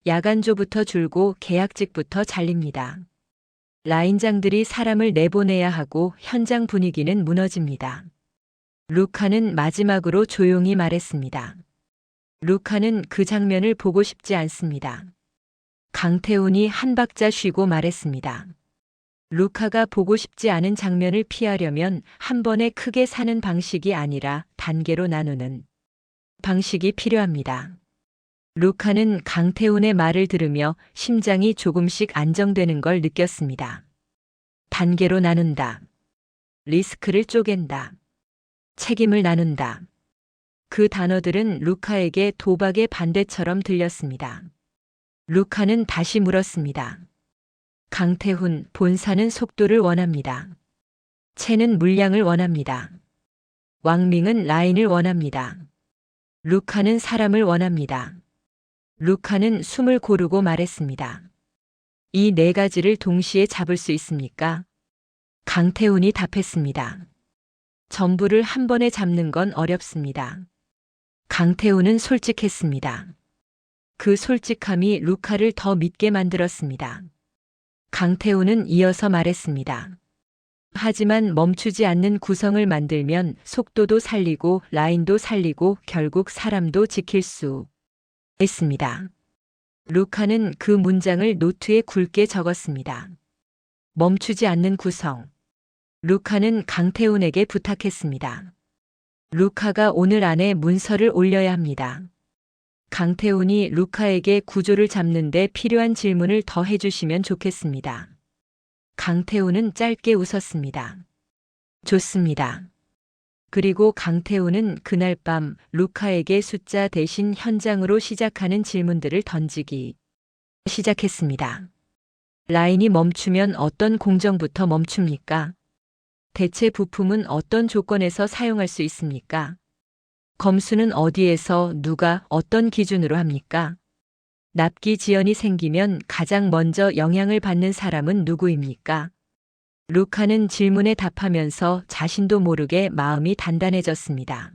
S1: 야간조부터 줄고 계약직부터 잘립니다. 라인장들이 사람을 내보내야 하고 현장 분위기는 무너집니다. 루카는 마지막으로 조용히 말했습니다. 루카는 그 장면을 보고 싶지 않습니다. 강태훈이 한 박자 쉬고 말했습니다. 루카가 보고 싶지 않은 장면을 피하려면 한 번에 크게 사는 방식이 아니라 단계로 나누는 방식이 필요합니다. 루카는 강태훈의 말을 들으며 심장이 조금씩 안정되는 걸 느꼈습니다. 단계로 나눈다. 리스크를 쪼갠다. 책임을 나눈다. 그 단어들은 루카에게 도박의 반대처럼 들렸습니다. 루카는 다시 물었습니다. 강태훈, 본사는 속도를 원합니다. 채는 물량을 원합니다. 왕밍은 라인을 원합니다. 루카는 사람을 원합니다. 루카는 숨을 고르고 말했습니다. 이 네 가지를 동시에 잡을 수 있습니까? 강태훈이 답했습니다. 전부를 한 번에 잡는 건 어렵습니다. 강태훈은 솔직했습니다. 그 솔직함이 루카를 더 믿게 만들었습니다. 강태훈은 이어서 말했습니다. 하지만 멈추지 않는 구성을 만들면 속도도 살리고 라인도 살리고 결국 사람도 지킬 수 있습니다. 루카는 그 문장을 노트에 굵게 적었습니다. 멈추지 않는 구성. 루카는 강태훈에게 부탁했습니다. 루카가 오늘 안에 문서를 올려야 합니다. 강태훈이 루카에게 구조를 잡는데 필요한 질문을 더 해주시면 좋겠습니다. 강태훈은 짧게 웃었습니다. 좋습니다. 그리고 강태훈은 그날 밤 루카에게 숫자 대신 현장으로 시작하는 질문들을 던지기 시작했습니다. 라인이 멈추면 어떤 공정부터 멈춥니까? 대체 부품은 어떤 조건에서 사용할 수 있습니까? 검수는 어디에서 누가 어떤 기준으로 합니까? 납기 지연이 생기면 가장 먼저 영향을 받는 사람은 누구입니까? 루카는 질문에 답하면서 자신도 모르게 마음이 단단해졌습니다.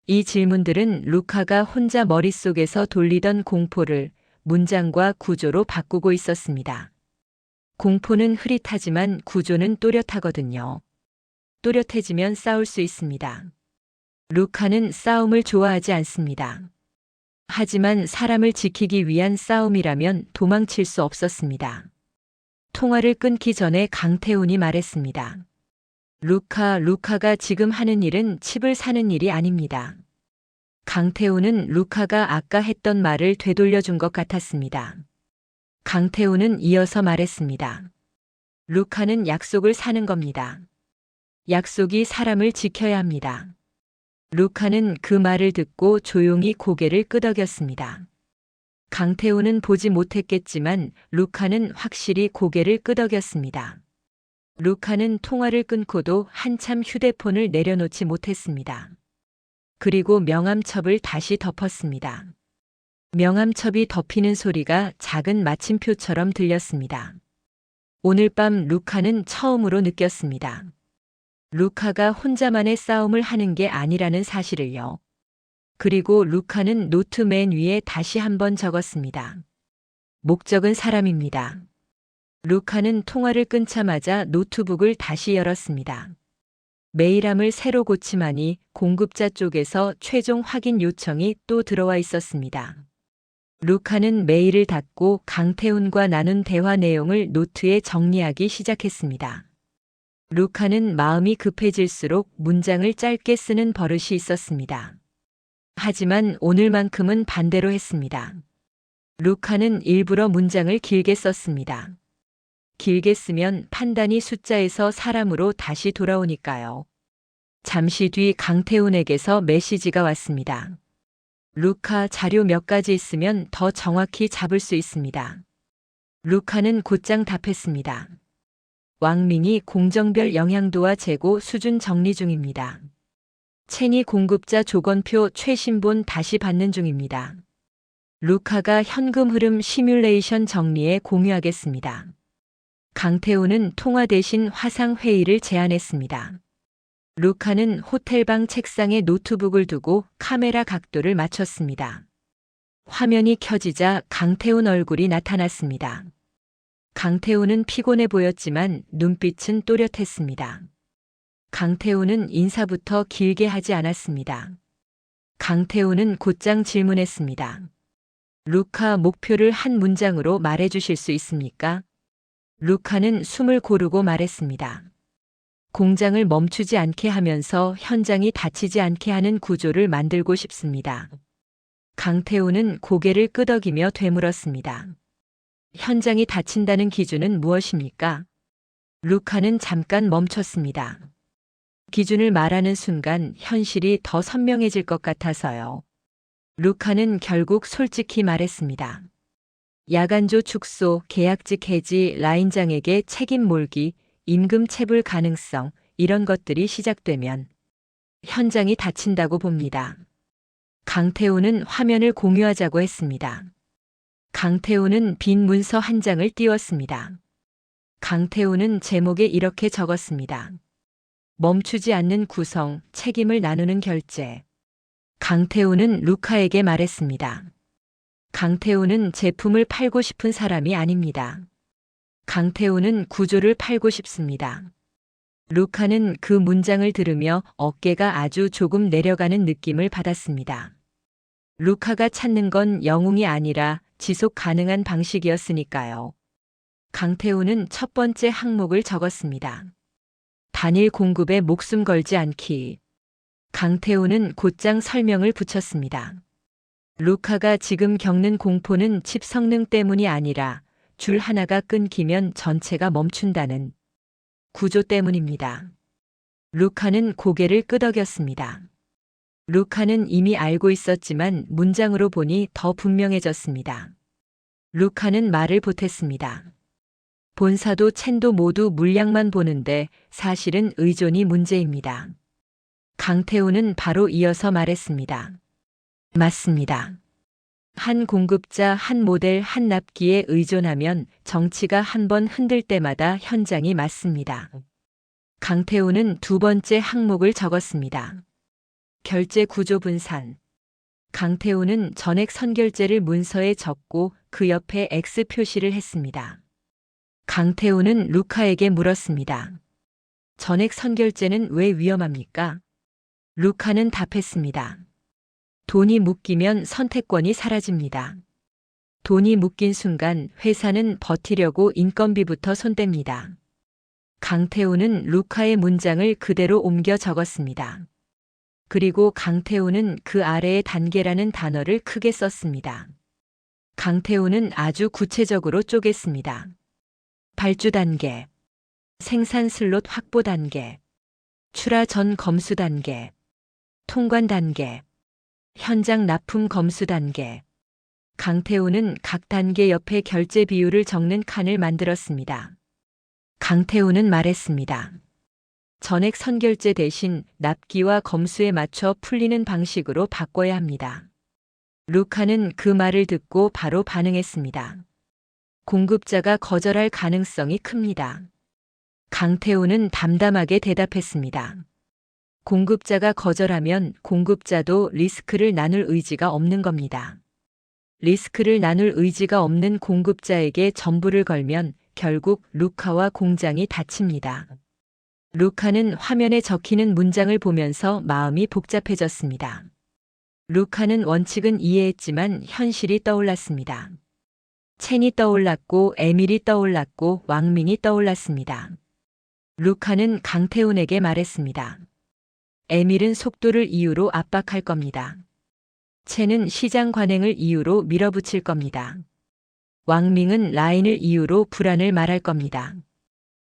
S1: 이 질문들은 루카가 혼자 머릿속에서 돌리던 공포를 문장과 구조로 바꾸고 있었습니다. 공포는 흐릿하지만 구조는 또렷하거든요. 또렷해지면 싸울 수 있습니다. 루카는 싸움을 좋아하지 않습니다. 하지만 사람을 지키기 위한 싸움이라면 도망칠 수 없었습니다. 통화를 끊기 전에 강태훈이 말했습니다. 루카가 지금 하는 일은 칩을 사는 일이 아닙니다. 강태훈은 루카가 아까 했던 말을 되돌려준 것 같았습니다. 강태훈은 이어서 말했습니다. 루카는 약속을 사는 겁니다. 약속이 사람을 지켜야 합니다. 루카는 그 말을 듣고 조용히 고개를 끄덕였습니다. 강태훈은 보지 못했겠지만 루카는 확실히 고개를 끄덕였습니다. 루카는 통화를 끊고도 한참 휴대폰을 내려놓지 못했습니다. 그리고 명함첩을 다시 덮었습니다. 명함첩이 덮이는 소리가 작은 마침표처럼 들렸습니다. 오늘 밤 루카는 처음으로 느꼈습니다. 루카가 혼자만의 싸움을 하는 게 아니라는 사실을요. 그리고 루카는 노트 맨 위에 다시 한번 적었습니다. 목적은 사람입니다. 루카는 통화를 끊자마자 노트북을 다시 열었습니다. 메일함을 새로 고침하니 공급자 쪽에서 최종 확인 요청이 또 들어와 있었습니다. 루카는 메일을 닫고 강태훈과 나눈 대화 내용을 노트에 정리하기 시작했습니다. 루카는 마음이 급해질수록 문장을 짧게 쓰는 버릇이 있었습니다. 하지만 오늘만큼은 반대로 했습니다. 루카는 일부러 문장을 길게 썼습니다. 길게 쓰면 판단이 숫자에서 사람으로 다시 돌아오니까요. 잠시 뒤 강태훈에게서 메시지가 왔습니다. 루카, 자료 몇 가지 있으면 더 정확히 잡을 수 있습니다. 루카는 곧장 답했습니다. 왕민이 공정별 영향도와 재고 수준 정리 중입니다. 체니 공급자 조건표 최신본 다시 받는 중입니다. 루카가 현금 흐름 시뮬레이션 정리에 공유하겠습니다. 강태훈은 통화 대신 화상 회의를 제안했습니다. 루카는 호텔방 책상에 노트북을 두고 카메라 각도를 맞췄습니다. 화면이 켜지자 강태훈 얼굴이 나타났습니다. 강태훈은 피곤해 보였지만 눈빛은 또렷했습니다. 강태훈은 인사부터 길게 하지 않았습니다. 강태훈은 곧장 질문했습니다. 루카, 목표를 한 문장으로 말해 주실 수 있습니까? 루카는 숨을 고르고 말했습니다. 공장을 멈추지 않게 하면서 현장이 다치지 않게 하는 구조를 만들고 싶습니다. 강태훈은 고개를 끄덕이며 되물었습니다. 현장이 다친다는 기준은 무엇입니까? 루카는 잠깐 멈췄습니다. 기준을 말하는 순간 현실이 더 선명해질 것 같아서요. 루카는 결국 솔직히 말했습니다. 야간조 축소, 계약직 해지, 라인장에게 책임 몰기, 임금 체불 가능성, 이런 것들이 시작되면 현장이 다친다고 봅니다. 강태훈은 화면을 공유하자고 했습니다. 강태훈은 빈 문서 한 장을 띄웠습니다. 강태훈은 제목에 이렇게 적었습니다. 멈추지 않는 구성, 책임을 나누는 결제. 강태훈은 루카에게 말했습니다. 강태훈은 제품을 팔고 싶은 사람이 아닙니다. 강태훈은 구조를 팔고 싶습니다. 루카는 그 문장을 들으며 어깨가 아주 조금 내려가는 느낌을 받았습니다. 루카가 찾는 건 영웅이 아니라 지속 가능한 방식이었으니까요. 강태훈은 첫 번째 항목을 적었습니다. 단일 공급에 목숨 걸지 않기. 강태훈은 곧장 설명을 붙였습니다. 루카가 지금 겪는 공포는 칩 성능 때문이 아니라 줄 하나가 끊기면 전체가 멈춘다는 구조 때문입니다. 루카는 고개를 끄덕였습니다. 루카는 이미 알고 있었지만 문장으로 보니 더 분명해졌습니다. 루카는 말을 보탰습니다. 본사도 첸도 모두 물량만 보는데 사실은 의존이 문제입니다. 강태훈은 바로 이어서 말했습니다. 맞습니다. 한 공급자, 한 모델, 한 납기에 의존하면 정치가 한 번 흔들 때마다 현장이 맞습니다. 강태우는 두 번째 항목을 적었습니다. 결제 구조 분산. 강태우는 전액 선결제를 문서에 적고 그 옆에 X 표시를 했습니다. 강태우는 루카에게 물었습니다. 전액 선결제는 왜 위험합니까? 루카는 답했습니다. 돈이 묶이면 선택권이 사라집니다. 돈이 묶인 순간 회사는 버티려고 인건비부터 손댑니다. 강태우는 루카의 문장을 그대로 옮겨 적었습니다. 그리고 강태우는 그 아래에 단계라는 단어를 크게 썼습니다. 강태우는 아주 구체적으로 쪼갰습니다. 발주 단계, 생산 슬롯 확보 단계, 출하 전 검수 단계, 통관 단계, 현장 납품 검수 단계. 강태우는 각 단계 옆에 결제 비율을 적는 칸을 만들었습니다. 강태우는 말했습니다. 전액 선결제 대신 납기와 검수에 맞춰 풀리는 방식으로 바꿔야 합니다. 루카는 그 말을 듣고 바로 반응했습니다. 공급자가 거절할 가능성이 큽니다. 강태우는 담담하게 대답했습니다. 공급자가 거절하면 공급자도 리스크를 나눌 의지가 없는 겁니다. 리스크를 나눌 의지가 없는 공급자에게 전부를 걸면 결국 루카와 공장이 다칩니다. 루카는 화면에 적히는 문장을 보면서 마음이 복잡해졌습니다. 루카는 원칙은 이해했지만 현실이 떠올랐습니다. 첸이 떠올랐고 에밀이 떠올랐고 왕민이 떠올랐습니다. 루카는 강태훈에게 말했습니다. 에밀은 속도를 이유로 압박할 겁니다. 첸은 시장 관행을 이유로 밀어붙일 겁니다. 왕밍은 라인을 이유로 불안을 말할 겁니다.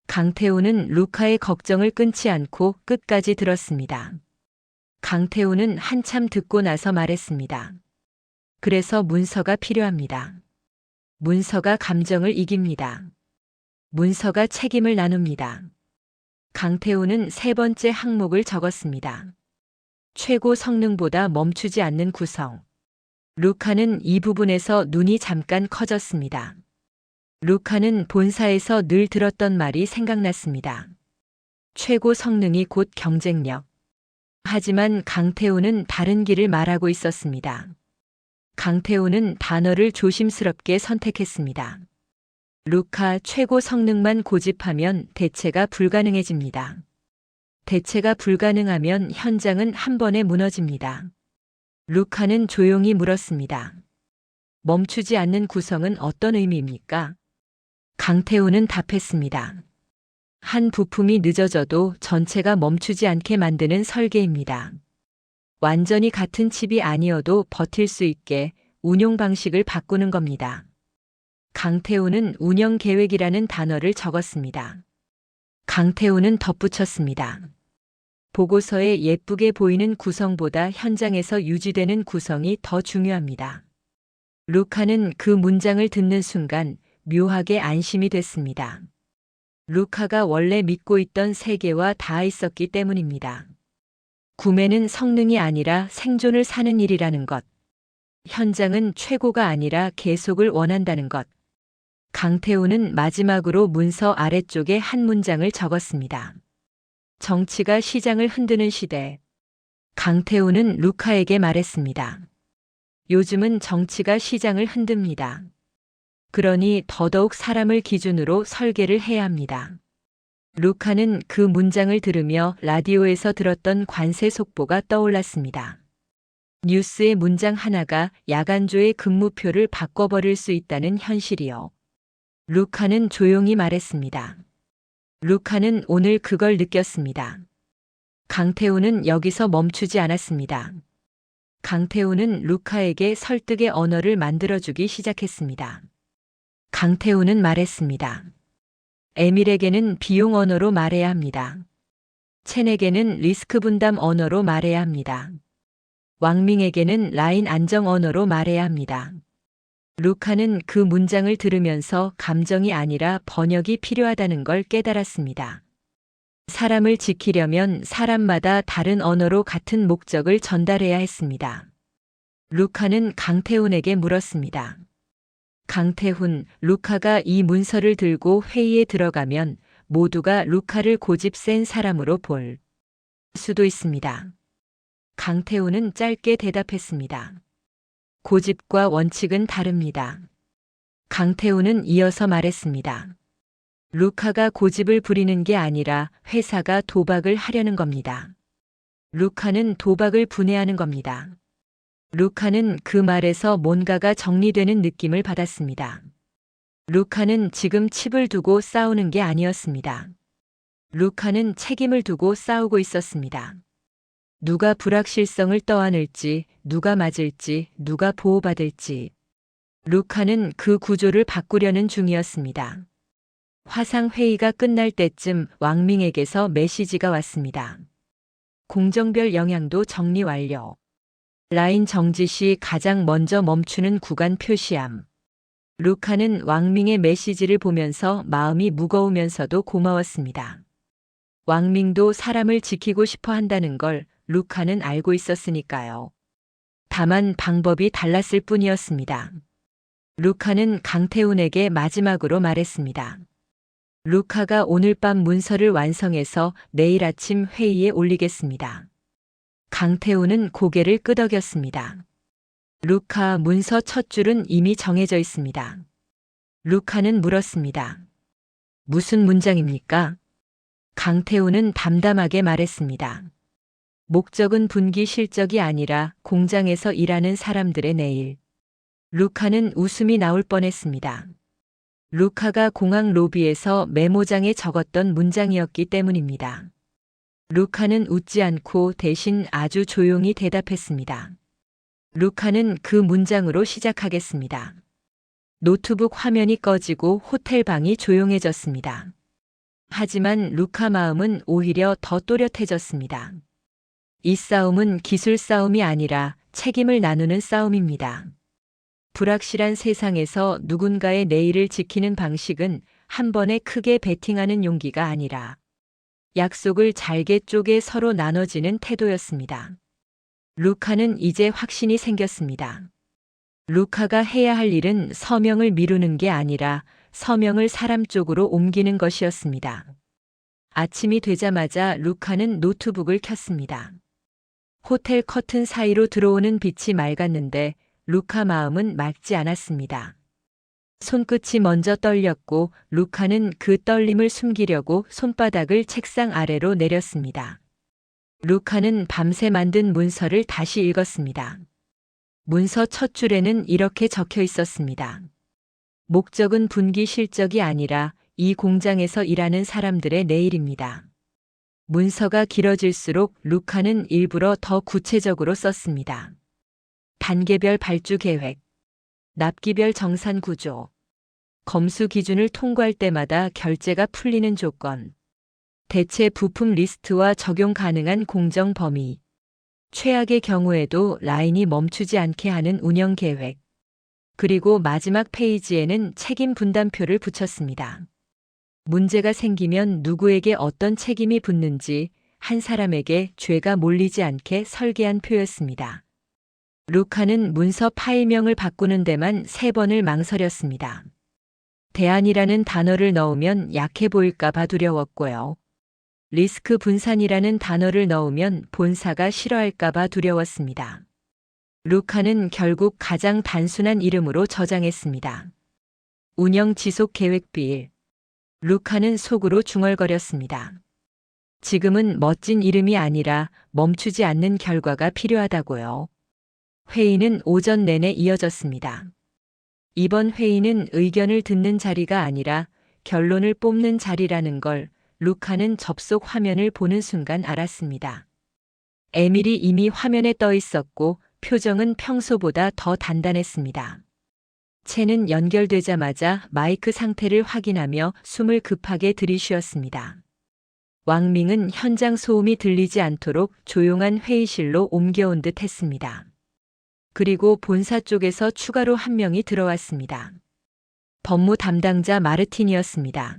S1: 강태훈은 루카의 걱정을 끊지 않고 끝까지 들었습니다. 강태훈은 한참 듣고 나서 말했습니다. 그래서 문서가 필요합니다. 문서가 감정을 이깁니다. 문서가 책임을 나눕니다. 강태훈은 세 번째 항목을 적었습니다. 최고 성능보다 멈추지 않는 구성. 루카는 이 부분에서 눈이 잠깐 커졌습니다. 루카는 본사에서 늘 들었던 말이 생각났습니다. 최고 성능이 곧 경쟁력. 하지만 강태훈은 다른 길을 말하고 있었습니다. 강태훈은 단어를 조심스럽게 선택했습니다. 루카 최고 성능만 고집하면 대체가 불가능해집니다. 대체가 불가능하면 현장은 한 번에 무너집니다. 루카는 조용히 물었습니다. 멈추지 않는 구성은 어떤 의미입니까? 강태훈은 답했습니다. 한 부품이 늦어져도 전체가 멈추지 않게 만드는 설계입니다. 완전히 같은 칩이 아니어도 버틸 수 있게 운용 방식을 바꾸는 겁니다. 강태훈은 운영 계획이라는 단어를 적었습니다. 강태훈은 덧붙였습니다. 보고서에 예쁘게 보이는 구성보다 현장에서 유지되는 구성이 더 중요합니다. 루카는 그 문장을 듣는 순간 묘하게 안심이 됐습니다. 루카가 원래 믿고 있던 세계와 닿아 있었기 때문입니다. 구매는 성능이 아니라 생존을 사는 일이라는 것. 현장은 최고가 아니라 계속을 원한다는 것. 강태훈은 마지막으로 문서 아래쪽에 한 문장을 적었습니다. 정치가 시장을 흔드는 시대. 강태훈은 루카에게 말했습니다. 요즘은 정치가 시장을 흔듭니다. 그러니 더더욱 사람을 기준으로 설계를 해야 합니다. 루카는 그 문장을 들으며 라디오에서 들었던 관세 속보가 떠올랐습니다. 뉴스의 문장 하나가 야간조의 근무표를 바꿔버릴 수 있다는 현실이요. 루카는 조용히 말했습니다. 루카는 오늘 그걸 느꼈습니다. 강태훈은 여기서 멈추지 않았습니다. 강태훈은 루카에게 설득의 언어를 만들어주기 시작했습니다. 강태훈은 말했습니다. 에밀에게는 비용 언어로 말해야 합니다. 첸에게는 리스크 분담 언어로 말해야 합니다. 왕밍에게는 라인 안정 언어로 말해야 합니다. 루카는 그 문장을 들으면서 감정이 아니라 번역이 필요하다는 걸 깨달았습니다. 사람을 지키려면 사람마다 다른 언어로 같은 목적을 전달해야 했습니다. 루카는 강태훈에게 물었습니다. 강태훈, 루카가 이 문서를 들고 회의에 들어가면 모두가 루카를 고집 센 사람으로 볼 수도 있습니다. 강태훈은 짧게 대답했습니다. 고집과 원칙은 다릅니다. 강태훈은 이어서 말했습니다. 루카가 고집을 부리는 게 아니라 회사가 도박을 하려는 겁니다. 루카는 도박을 분해하는 겁니다. 루카는 그 말에서 뭔가가 정리되는 느낌을 받았습니다. 루카는 지금 칩을 두고 싸우는 게 아니었습니다. 루카는 책임을 두고 싸우고 있었습니다. 누가 불확실성을 떠안을지, 누가 맞을지, 누가 보호받을지. 루카는 그 구조를 바꾸려는 중이었습니다. 화상회의가 끝날 때쯤 왕밍에게서 메시지가 왔습니다. 공정별 영향도 정리 완료. 라인 정지 시 가장 먼저 멈추는 구간 표시함. 루카는 왕밍의 메시지를 보면서 마음이 무거우면서도 고마웠습니다. 왕밍도 사람을 지키고 싶어 한다는 걸 루카는 알고 있었으니까요. 다만 방법이 달랐을 뿐이었습니다. 루카는 강태훈에게 마지막으로 말했습니다. 루카가 오늘 밤 문서를 완성해서 내일 아침 회의에 올리겠습니다. 강태훈은 고개를 끄덕였습니다. 루카 문서 첫 줄은 이미 정해져 있습니다. 루카는 물었습니다. 무슨 문장입니까? 강태훈은 담담하게 말했습니다. 목적은 분기 실적이 아니라 공장에서 일하는 사람들의 내일. 루카는 웃음이 나올 뻔했습니다. 루카가 공항 로비에서 메모장에 적었던 문장이었기 때문입니다. 루카는 웃지 않고 대신 아주 조용히 대답했습니다. 루카는 그 문장으로 시작하겠습니다. 노트북 화면이 꺼지고 호텔 방이 조용해졌습니다. 하지만 루카 마음은 오히려 더 또렷해졌습니다. 이 싸움은 기술 싸움이 아니라 책임을 나누는 싸움입니다. 불확실한 세상에서 누군가의 내일을 지키는 방식은 한 번에 크게 베팅하는 용기가 아니라 약속을 잘게 쪼개 서로 나눠지는 태도였습니다. 루카는 이제 확신이 생겼습니다. 루카가 해야 할 일은 서명을 미루는 게 아니라 서명을 사람 쪽으로 옮기는 것이었습니다. 아침이 되자마자 루카는 노트북을 켰습니다. 호텔 커튼 사이로 들어오는 빛이 맑았는데 루카 마음은 맑지 않았습니다. 손끝이 먼저 떨렸고 루카는 그 떨림을 숨기려고 손바닥을 책상 아래로 내렸습니다. 루카는 밤새 만든 문서를 다시 읽었습니다. 문서 첫 줄에는 이렇게 적혀 있었습니다. 목적은 분기 실적이 아니라 이 공장에서 일하는 사람들의 내일입니다. 문서가 길어질수록 루카는 일부러 더 구체적으로 썼습니다. 단계별 발주 계획, 납기별 정산 구조, 검수 기준을 통과할 때마다 결제가 풀리는 조건, 대체 부품 리스트와 적용 가능한 공정 범위, 최악의 경우에도 라인이 멈추지 않게 하는 운영 계획, 그리고 마지막 페이지에는 책임 분담표를 붙였습니다. 문제가 생기면 누구에게 어떤 책임이 붙는지 한 사람에게 죄가 몰리지 않게 설계한 표였습니다. 루카는 문서 파일명을 바꾸는 데만 3번을 망설였습니다. 대안이라는 단어를 넣으면 약해 보일까봐 두려웠고요. 리스크 분산이라는 단어를 넣으면 본사가 싫어할까봐 두려웠습니다. 루카는 결국 가장 단순한 이름으로 저장했습니다. 운영 지속 계획비일. 루카는 속으로 중얼거렸습니다. 지금은 멋진 이름이 아니라 멈추지 않는 결과가 필요하다고요. 회의는 오전 내내 이어졌습니다. 이번 회의는 의견을 듣는 자리가 아니라 결론을 뽑는 자리라는 걸 루카는 접속 화면을 보는 순간 알았습니다. 에밀이 이미 화면에 떠 있었고 표정은 평소보다 더 단단했습니다. 채는 연결되자마자 마이크 상태를 확인하며 숨을 급하게 들이쉬었습니다. 왕밍은 현장 소음이 들리지 않도록 조용한 회의실로 옮겨온 듯 했습니다. 그리고 본사 쪽에서 추가로 한 명이 들어왔습니다. 법무 담당자 마르틴이었습니다.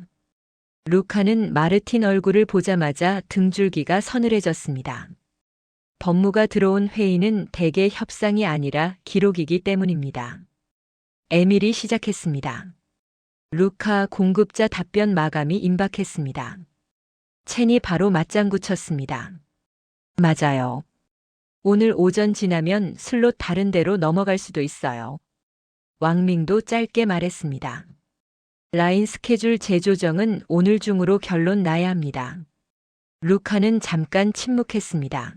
S1: 루카는 마르틴 얼굴을 보자마자 등줄기가 서늘해졌습니다. 법무가 들어온 회의는 대개 협상이 아니라 기록이기 때문입니다. 에밀이 시작했습니다. 루카 공급자 답변 마감이 임박했습니다. 첸이 바로 맞장구 쳤습니다. 맞아요. 오늘 오전 지나면 슬롯 다른 데로 넘어갈 수도 있어요. 왕밍도 짧게 말했습니다. 라인 스케줄 재조정은 오늘 중으로 결론 나야 합니다. 루카는 잠깐 침묵했습니다.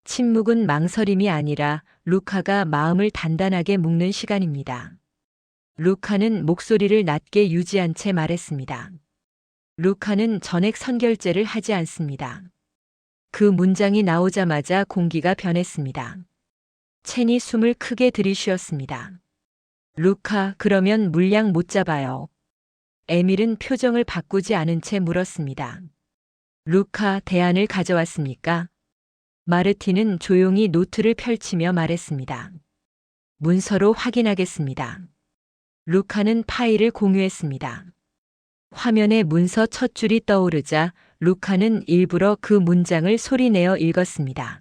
S1: 침묵은 망설임이 아니라 루카가 마음을 단단하게 묶는 시간입니다. 루카는 목소리를 낮게 유지한 채 말했습니다. 루카는 전액 선결제를 하지 않습니다. 그 문장이 나오자마자 공기가 변했습니다. 첸이 숨을 크게 들이쉬었습니다. 루카, 그러면 물량 못 잡아요. 에밀은 표정을 바꾸지 않은 채 물었습니다. 루카, 대안을 가져왔습니까? 마르틴은 조용히 노트를 펼치며 말했습니다. 문서로 확인하겠습니다. 루카는 파일을 공유했습니다. 화면에 문서 첫 줄이 떠오르자 루카는 일부러 그 문장을 소리내어 읽었습니다.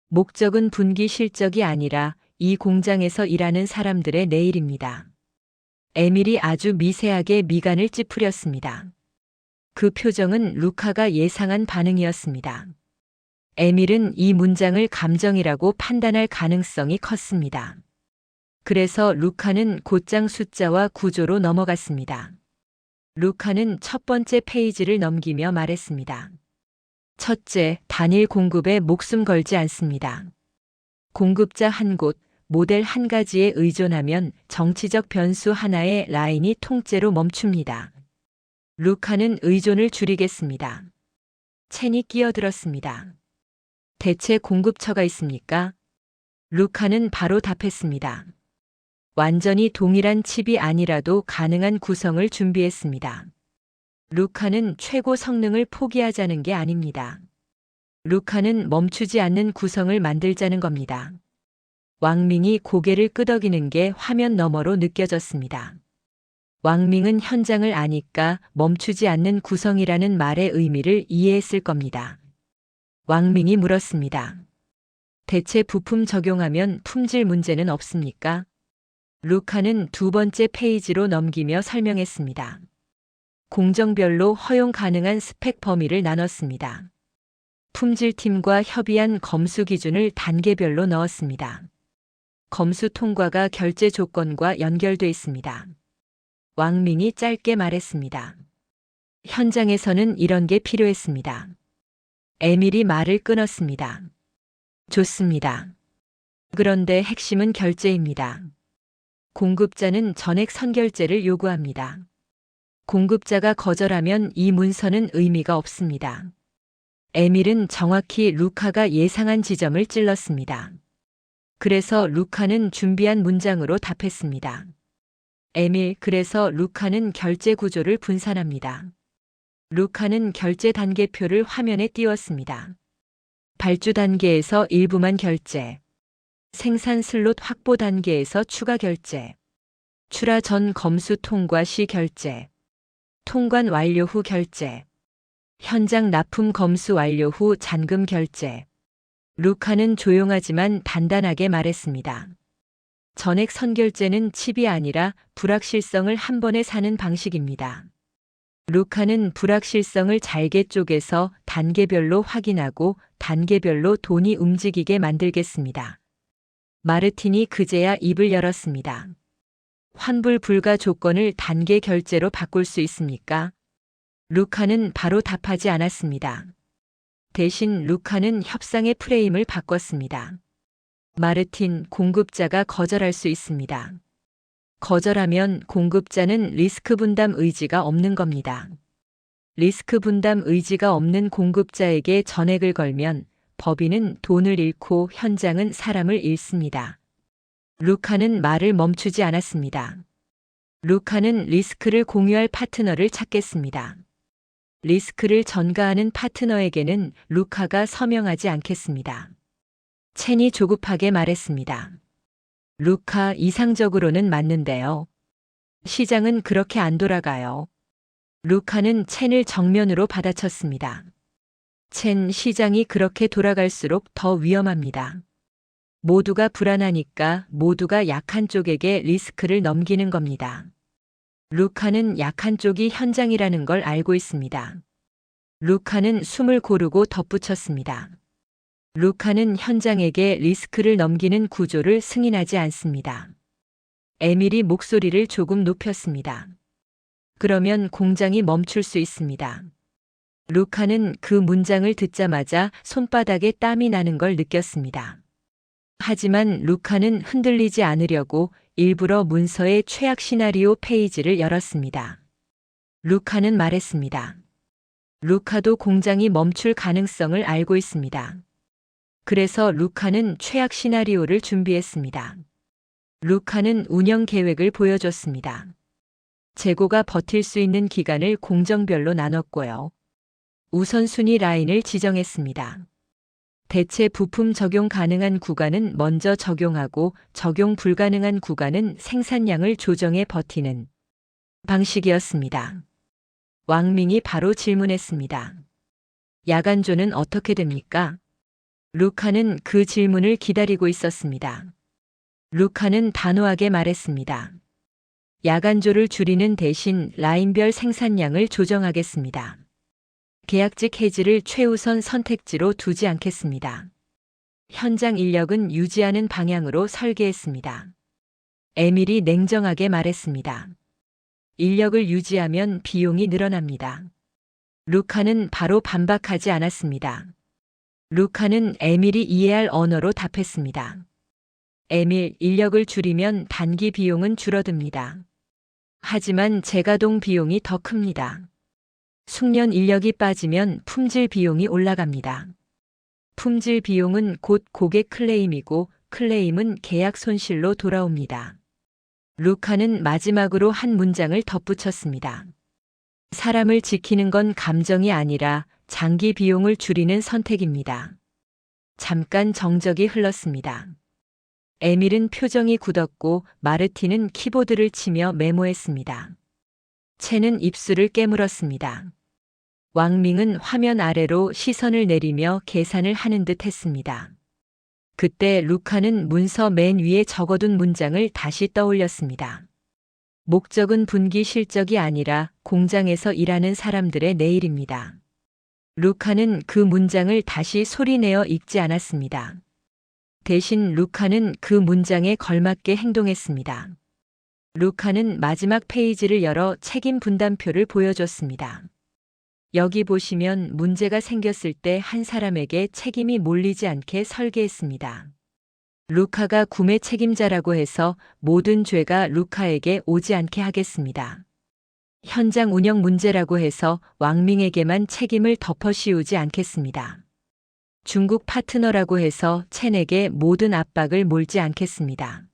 S1: 목적은 분기 실적이 아니라 이 공장에서 일하는 사람들의 내일입니다. 에밀이 아주 미세하게 미간을 찌푸렸습니다. 그 표정은 루카가 예상한 반응이었습니다. 에밀은 이 문장을 감정이라고 판단할 가능성이 컸습니다. 그래서 루카는 곧장 숫자와 구조로 넘어갔습니다. 루카는 첫 번째 페이지를 넘기며 말했습니다. 첫째, 단일 공급에 목숨 걸지 않습니다. 공급자 한 곳, 모델 한 가지에 의존하면 정치적 변수 하나의 라인이 통째로 멈춥니다. 루카는 의존을 줄이겠습니다. 첸이 끼어들었습니다. 대체 공급처가 있습니까? 루카는 바로 답했습니다. 완전히 동일한 칩이 아니라도 가능한 구성을 준비했습니다. 루카는 최고 성능을 포기하자는 게 아닙니다. 루카는 멈추지 않는 구성을 만들자는 겁니다. 왕밍이 고개를 끄덕이는 게 화면 너머로 느껴졌습니다. 왕밍은 현장을 아니까 멈추지 않는 구성이라는 말의 의미를 이해했을 겁니다. 왕밍이 물었습니다. 대체 부품 적용하면 품질 문제는 없습니까? 루카는 두 번째 페이지로 넘기며 설명했습니다. 공정별로 허용 가능한 스펙 범위를 나눴습니다. 품질팀과 협의한 검수 기준을 단계별로 넣었습니다. 검수 통과가 결제 조건과 연결돼 있습니다. 왕밍이 짧게 말했습니다. 현장에서는 이런 게 필요했습니다. 에밀이 말을 끊었습니다. 좋습니다. 그런데 핵심은 결제입니다. 공급자는 전액 선결제를 요구합니다. 공급자가 거절하면 이 문서는 의미가 없습니다. 에밀은 정확히 루카가 예상한 지점을 찔렀습니다. 그래서 루카는 준비한 문장으로 답했습니다. 에밀, 그래서 루카는 결제 구조를 분산합니다. 루카는 결제 단계표를 화면에 띄웠습니다. 발주 단계에서 일부만 결제. 생산 슬롯 확보 단계에서 추가 결제. 출하 전 검수 통과 시 결제. 통관 완료 후 결제. 현장 납품 검수 완료 후 잔금 결제. 루카는 조용하지만 단단하게 말했습니다. 전액 선결제는 칩이 아니라 불확실성을 한 번에 사는 방식입니다. 루카는 불확실성을 잘게 쪼개서 단계별로 확인하고 단계별로 돈이 움직이게 만들겠습니다. 마르틴이 그제야 입을 열었습니다. 환불 불가 조건을 단계 결제로 바꿀 수 있습니까? 루카는 바로 답하지 않았습니다. 대신 루카는 협상의 프레임을 바꿨습니다. 마르틴, 공급자가 거절할 수 있습니다. 거절하면 공급자는 리스크 분담 의지가 없는 겁니다. 리스크 분담 의지가 없는 공급자에게 전액을 걸면 법인은 돈을 잃고 현장은 사람을 잃습니다. 루카는 말을 멈추지 않았습니다. 루카는 리스크를 공유할 파트너를 찾겠습니다. 리스크를 전가하는 파트너에게는 루카가 서명하지 않겠습니다. 첸이 조급하게 말했습니다. 루카, 이상적으로는 맞는데요. 시장은 그렇게 안 돌아가요. 루카는 첸을 정면으로 받아쳤습니다. 첸 시장이 그렇게 돌아갈수록 더 위험합니다. 모두가 불안하니까 모두가 약한 쪽에게 리스크를 넘기는 겁니다. 루카는 약한 쪽이 현장이라는 걸 알고 있습니다. 루카는 숨을 고르고 덧붙였습니다. 루카는 현장에게 리스크를 넘기는 구조를 승인하지 않습니다. 에밀이 목소리를 조금 높였습니다. 그러면 공장이 멈출 수 있습니다. 루카는 그 문장을 듣자마자 손바닥에 땀이 나는 걸 느꼈습니다. 하지만 루카는 흔들리지 않으려고 일부러 문서의 최악 시나리오 페이지를 열었습니다. 루카는 말했습니다. 루카도 공장이 멈출 가능성을 알고 있습니다. 그래서 루카는 최악 시나리오를 준비했습니다. 루카는 운영 계획을 보여줬습니다. 재고가 버틸 수 있는 기간을 공정별로 나눴고요. 우선순위 라인을 지정했습니다. 대체 부품 적용 가능한 구간은 먼저 적용하고 적용 불가능한 구간은 생산량을 조정해 버티는 방식이었습니다. 왕밍이 바로 질문했습니다. 야간조는 어떻게 됩니까? 루카는 그 질문을 기다리고 있었습니다. 루카는 단호하게 말했습니다. 야간조를 줄이는 대신 라인별 생산량을 조정하겠습니다. 계약직 해지를 최우선 선택지로 두지 않겠습니다. 현장 인력은 유지하는 방향으로 설계했습니다. 에밀이 냉정하게 말했습니다. 인력을 유지하면 비용이 늘어납니다. 루카는 바로 반박하지 않았습니다. 루카는 에밀이 이해할 언어로 답했습니다. 에밀, 인력을 줄이면 단기 비용은 줄어듭니다. 하지만 재가동 비용이 더 큽니다. 숙련 인력이 빠지면 품질 비용이 올라갑니다. 품질 비용은 곧 고객 클레임이고 클레임은 계약 손실로 돌아옵니다. 루카는 마지막으로 한 문장을 덧붙였습니다. 사람을 지키는 건 감정이 아니라 장기 비용을 줄이는 선택입니다. 잠깐 정적이 흘렀습니다. 에밀은 표정이 굳었고 마르티는 키보드를 치며 메모했습니다. 첸은 입술을 깨물었습니다. 왕밍은 화면 아래로 시선을 내리며 계산을 하는 듯 했습니다. 그때 루카는 문서 맨 위에 적어둔 문장을 다시 떠올렸습니다. 목적은 분기 실적이 아니라 공장에서 일하는 사람들의 내일입니다. 루카는 그 문장을 다시 소리내어 읽지 않았습니다. 대신 루카는 그 문장에 걸맞게 행동했습니다. 루카는 마지막 페이지를 열어 책임 분담표를 보여줬습니다. 여기 보시면 문제가 생겼을 때 한 사람에게 책임이 몰리지 않게 설계했습니다. 루카가 구매 책임자라고 해서 모든 죄가 루카에게 오지 않게 하겠습니다. 현장 운영 문제라고 해서 왕밍에게만 책임을 덮어씌우지 않겠습니다. 중국 파트너라고 해서 첸에게 모든 압박을 몰지 않겠습니다.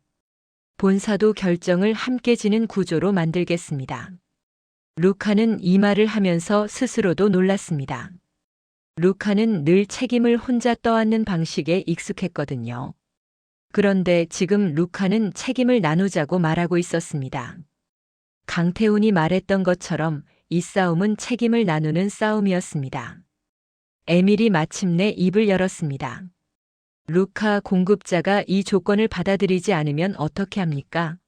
S1: 본사도 결정을 함께 지는 구조로 만들겠습니다. 루카는 이 말을 하면서 스스로도 놀랐습니다. 루카는 늘 책임을 혼자 떠안는 방식에 익숙했거든요. 그런데 지금 루카는 책임을 나누자고 말하고 있었습니다. 강태훈이 말했던 것처럼 이 싸움은 책임을 나누는 싸움이었습니다. 에밀이 마침내 입을 열었습니다. 루카 공급자가 이 조건을 받아들이지 않으면 어떻게 합니까?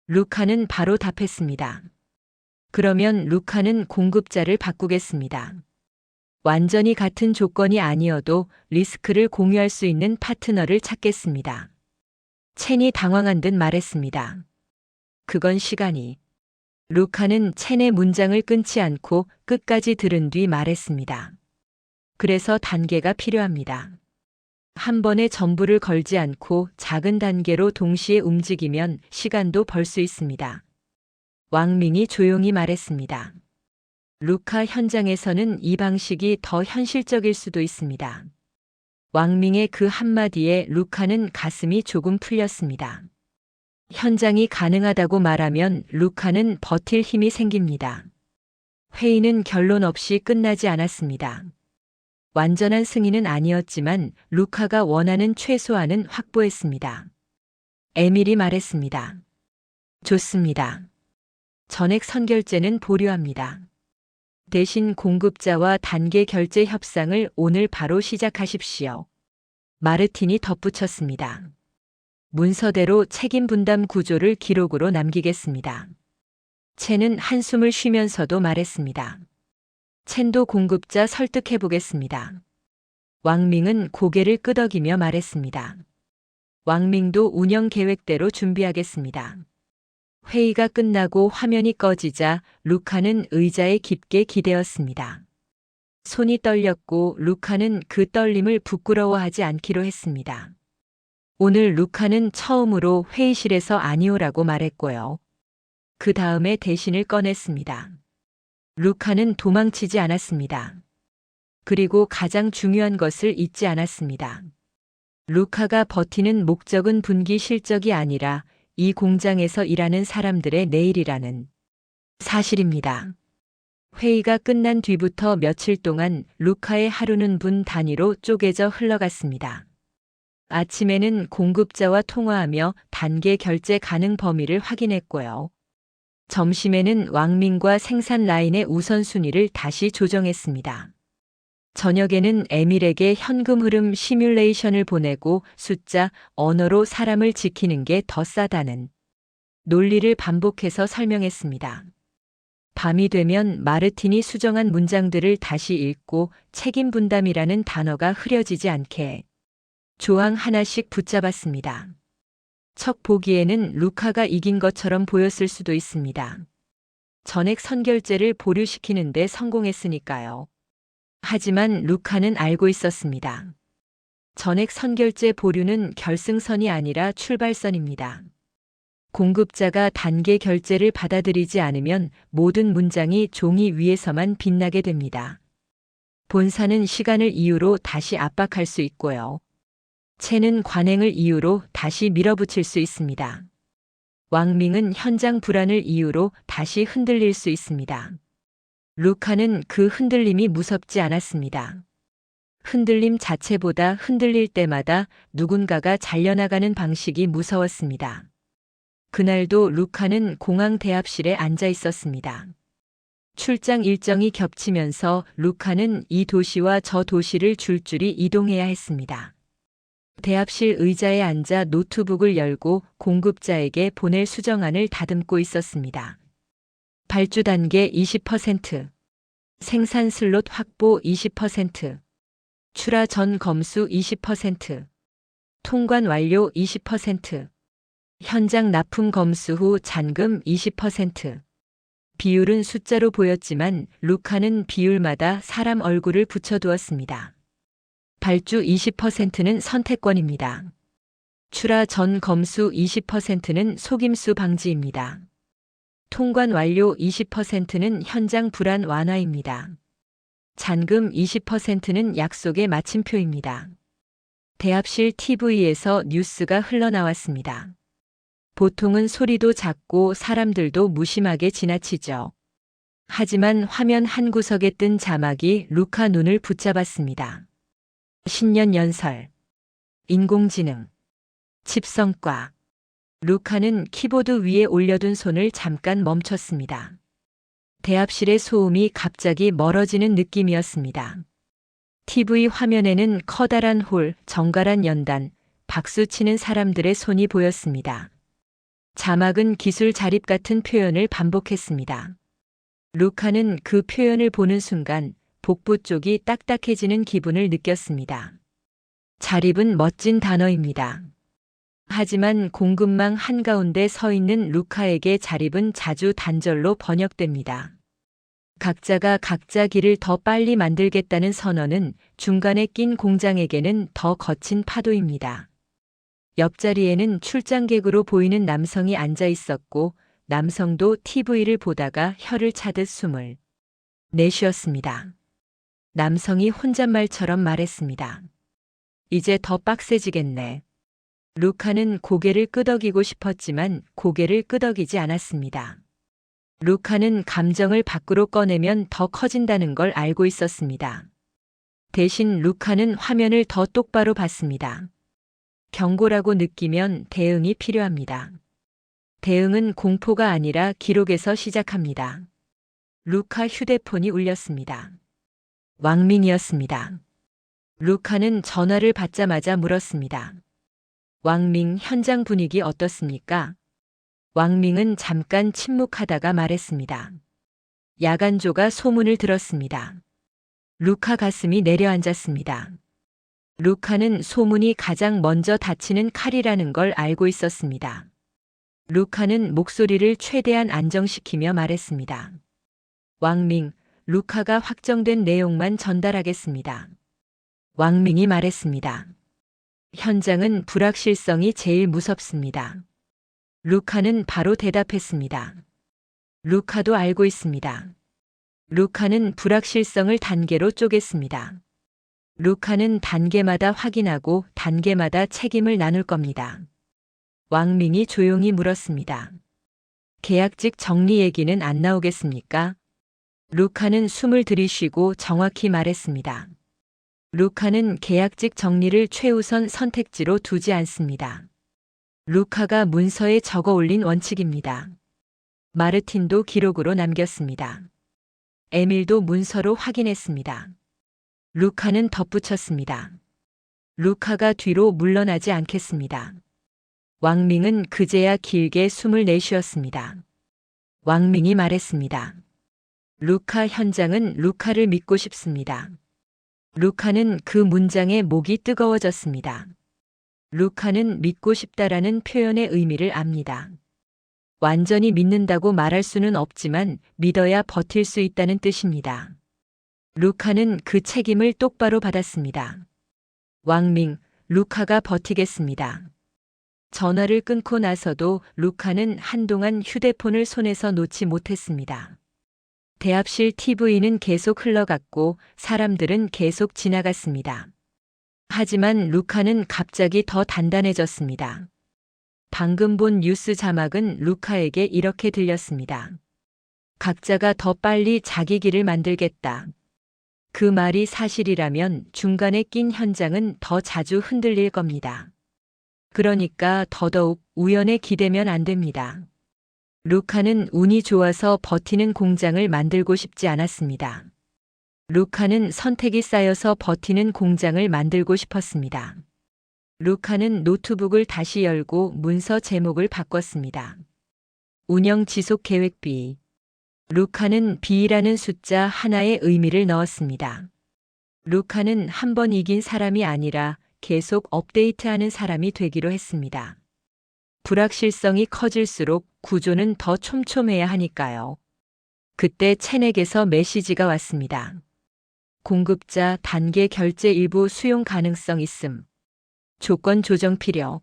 S1: 루카는 바로 답했습니다. 그러면 루카는 공급자를 바꾸겠습니다. 완전히 같은 조건이 아니어도 리스크를 공유할 수 있는 파트너를 찾겠습니다. 첸이 당황한 듯 말했습니다. 그건 시간이. 루카는 첸의 문장을 끊지 않고 끝까지 들은 뒤 말했습니다. 그래서 단계가 필요합니다. 한 번에 전부를 걸지 않고 작은 단계로 동시에 움직이면 시간도 벌 수 있습니다. 왕밍이 조용히 말했습니다. 루카 현장에서는 이 방식이 더 현실적일 수도 있습니다. 왕밍의 그 한마디에 루카는 가슴이 조금 풀렸습니다. 현장이 가능하다고 말하면 루카는 버틸 힘이 생깁니다. 회의는 결론 없이 끝나지 않았습니다. 완전한 승인은 아니었지만 루카가 원하는 최소한은 확보했습니다. 에밀이 말했습니다. 좋습니다. 전액 선결제는 보류합니다. 대신 공급자와 단계 결제 협상을 오늘 바로 시작하십시오. 마르틴이 덧붙였습니다. 문서대로 책임 분담 구조를 기록으로 남기겠습니다. 첸은 한숨을 쉬면서도 말했습니다. 첸도 공급자 설득해 보겠습니다. 왕밍은 고개를 끄덕이며 말했습니다. 왕밍도 운영 계획대로 준비하겠습니다. 회의가 끝나고 화면이 꺼지자 루카는 의자에 깊게 기대었습니다. 손이 떨렸고 루카는 그 떨림을 부끄러워하지 않기로 했습니다. 오늘 루카는 처음으로 회의실에서 아니오라고 말했고요. 그 다음에 대신을 꺼냈습니다. 루카는 도망치지 않았습니다. 그리고 가장 중요한 것을 잊지 않았습니다. 루카가 버티는 목적은 분기 실적이 아니라 이 공장에서 일하는 사람들의 내일이라는 사실입니다. 회의가 끝난 뒤부터 며칠 동안 루카의 하루는 분 단위로 쪼개져 흘러갔습니다. 아침에는 공급자와 통화하며 단계 결제 가능 범위를 확인했고요. 점심에는 왕민과 생산 라인의 우선순위를 다시 조정했습니다. 저녁에는 에밀에게 현금 흐름 시뮬레이션을 보내고 숫자, 언어로 사람을 지키는 게 더 싸다는 논리를 반복해서 설명했습니다. 밤이 되면 마르틴이 수정한 문장들을 다시 읽고 책임 분담이라는 단어가 흐려지지 않게 조항 하나씩 붙잡았습니다. 척 보기에는 루카가 이긴 것처럼 보였을 수도 있습니다. 전액 선결제를 보류시키는데 성공했으니까요. 하지만 루카는 알고 있었습니다. 전액 선결제 보류는 결승선이 아니라 출발선입니다. 공급자가 단계 결제를 받아들이지 않으면 모든 문장이 종이 위에서만 빛나게 됩니다. 본사는 시간을 이유로 다시 압박할 수 있고요. 첸은 관행을 이유로 다시 밀어붙일 수 있습니다. 왕밍은 현장 불안을 이유로 다시 흔들릴 수 있습니다. 루카는 그 흔들림이 무섭지 않았습니다. 흔들림 자체보다 흔들릴 때마다 누군가가 잘려나가는 방식이 무서웠습니다. 그날도 루카는 공항 대합실에 앉아 있었습니다. 출장 일정이 겹치면서 루카는 이 도시와 저 도시를 줄줄이 이동해야 했습니다. 대합실 의자에 앉아 노트북을 열고 공급자에게 보낼 수정안을 다듬고 있었습니다. 발주 단계 20%, 생산 슬롯 확보 20%, 출하 전 검수 20%, 통관 완료 20%, 현장 납품 검수 후 잔금 20%. 비율은 숫자로 보였지만 루카는 비율마다 사람 얼굴을 붙여두었습니다. 발주 20%는 선택권입니다. 출하 전 검수 20%는 속임수 방지입니다. 통관 완료 20%는 현장 불안 완화입니다. 잔금 20%는 약속의 마침표입니다. 대합실 TV에서 뉴스가 흘러나왔습니다. 보통은 소리도 작고 사람들도 무심하게 지나치죠. 하지만 화면 한 구석에 뜬 자막이 루카 눈을 붙잡았습니다. 신년 연설, 인공지능, 칩성과. 루카는 키보드 위에 올려둔 손을 잠깐 멈췄습니다. 대합실의 소음이 갑자기 멀어지는 느낌이었습니다. TV 화면에는 커다란 홀, 정갈한 연단, 박수치는 사람들의 손이 보였습니다. 자막은 기술 자립 같은 표현을 반복했습니다. 루카는 그 표현을 보는 순간 복부 쪽이 딱딱해지는 기분을 느꼈습니다. 자립은 멋진 단어입니다. 하지만 공급망 한가운데 서 있는 루카에게 자립은 자주 단절로 번역됩니다. 각자가 각자 길을 더 빨리 만들겠다는 선언은 중간에 낀 공장에게는 더 거친 파도입니다. 옆자리에는 출장객으로 보이는 남성이 앉아 있었고 남성도 TV를 보다가 혀를 차듯 숨을 내쉬었습니다. 남성이 혼잣말처럼 말했습니다. 이제 더 빡세지겠네. 루카는 고개를 끄덕이고 싶었지만 고개를 끄덕이지 않았습니다. 루카는 감정을 밖으로 꺼내면 더 커진다는 걸 알고 있었습니다. 대신 루카는 화면을 더 똑바로 봤습니다. 경고라고 느끼면 대응이 필요합니다. 대응은 공포가 아니라 기록에서 시작합니다. 루카 휴대폰이 울렸습니다. 왕밍이었습니다. 루카는 전화를 받자마자 물었습니다. 왕밍, 현장 분위기 어떻습니까? 왕밍은 잠깐 침묵하다가 말했습니다. 야간조가 소문을 들었습니다. 루카 가슴이 내려앉았습니다. 루카는 소문이 가장 먼저 다치는 칼이라는 걸 알고 있었습니다. 루카는 목소리를 최대한 안정시키며 말했습니다. 왕밍, 루카가 확정된 내용만 전달하겠습니다. 왕밍이 말했습니다. 현장은 불확실성이 제일 무섭습니다. 루카는 바로 대답했습니다. 루카도 알고 있습니다. 루카는 불확실성을 단계로 쪼갰습니다. 루카는 단계마다 확인하고 단계마다 책임을 나눌 겁니다. 왕밍이 조용히 물었습니다. 계약직 정리 얘기는 안 나오겠습니까? 루카는 숨을 들이쉬고 정확히 말했습니다. 루카는 계약직 정리를 최우선 선택지로 두지 않습니다. 루카가 문서에 적어 올린 원칙입니다. 마르틴도 기록으로 남겼습니다. 에밀도 문서로 확인했습니다. 루카는 덧붙였습니다. 루카가 뒤로 물러나지 않겠습니다. 왕밍은 그제야 길게 숨을 내쉬었습니다. 왕밍이 말했습니다. 루카, 현장은 루카를 믿고 싶습니다. 루카는 그 문장에 목이 뜨거워졌습니다. 루카는 믿고 싶다라는 표현의 의미를 압니다. 완전히 믿는다고 말할 수는 없지만 믿어야 버틸 수 있다는 뜻입니다. 루카는 그 책임을 똑바로 받았습니다. 왕밍, 루카가 버티겠습니다. 전화를 끊고 나서도 루카는 한동안 휴대폰을 손에서 놓지 못했습니다. 대합실 TV는 계속 흘러갔고 사람들은 계속 지나갔습니다. 하지만 루카는 갑자기 더 단단해졌습니다. 방금 본 뉴스 자막은 루카에게 이렇게 들렸습니다. 각자가 더 빨리 자기 길을 만들겠다. 그 말이 사실이라면 중간에 낀 현장은 더 자주 흔들릴 겁니다. 그러니까 더더욱 우연에 기대면 안 됩니다. 루카는 운이 좋아서 버티는 공장을 만들고 싶지 않았습니다. 루카는 선택이 쌓여서 버티는 공장을 만들고 싶었습니다. 루카는 노트북을 다시 열고 문서 제목을 바꿨습니다. 운영 지속 계획비. 루카는 B라는 숫자 하나의 의미를 넣었습니다. 루카는 한 번 이긴 사람이 아니라 계속 업데이트하는 사람이 되기로 했습니다. 불확실성이 커질수록 구조는 더 촘촘해야 하니까요. 그때 채넥에서 메시지가 왔습니다. 공급자 단계 결제 일부 수용 가능성 있음. 조건 조정 필요.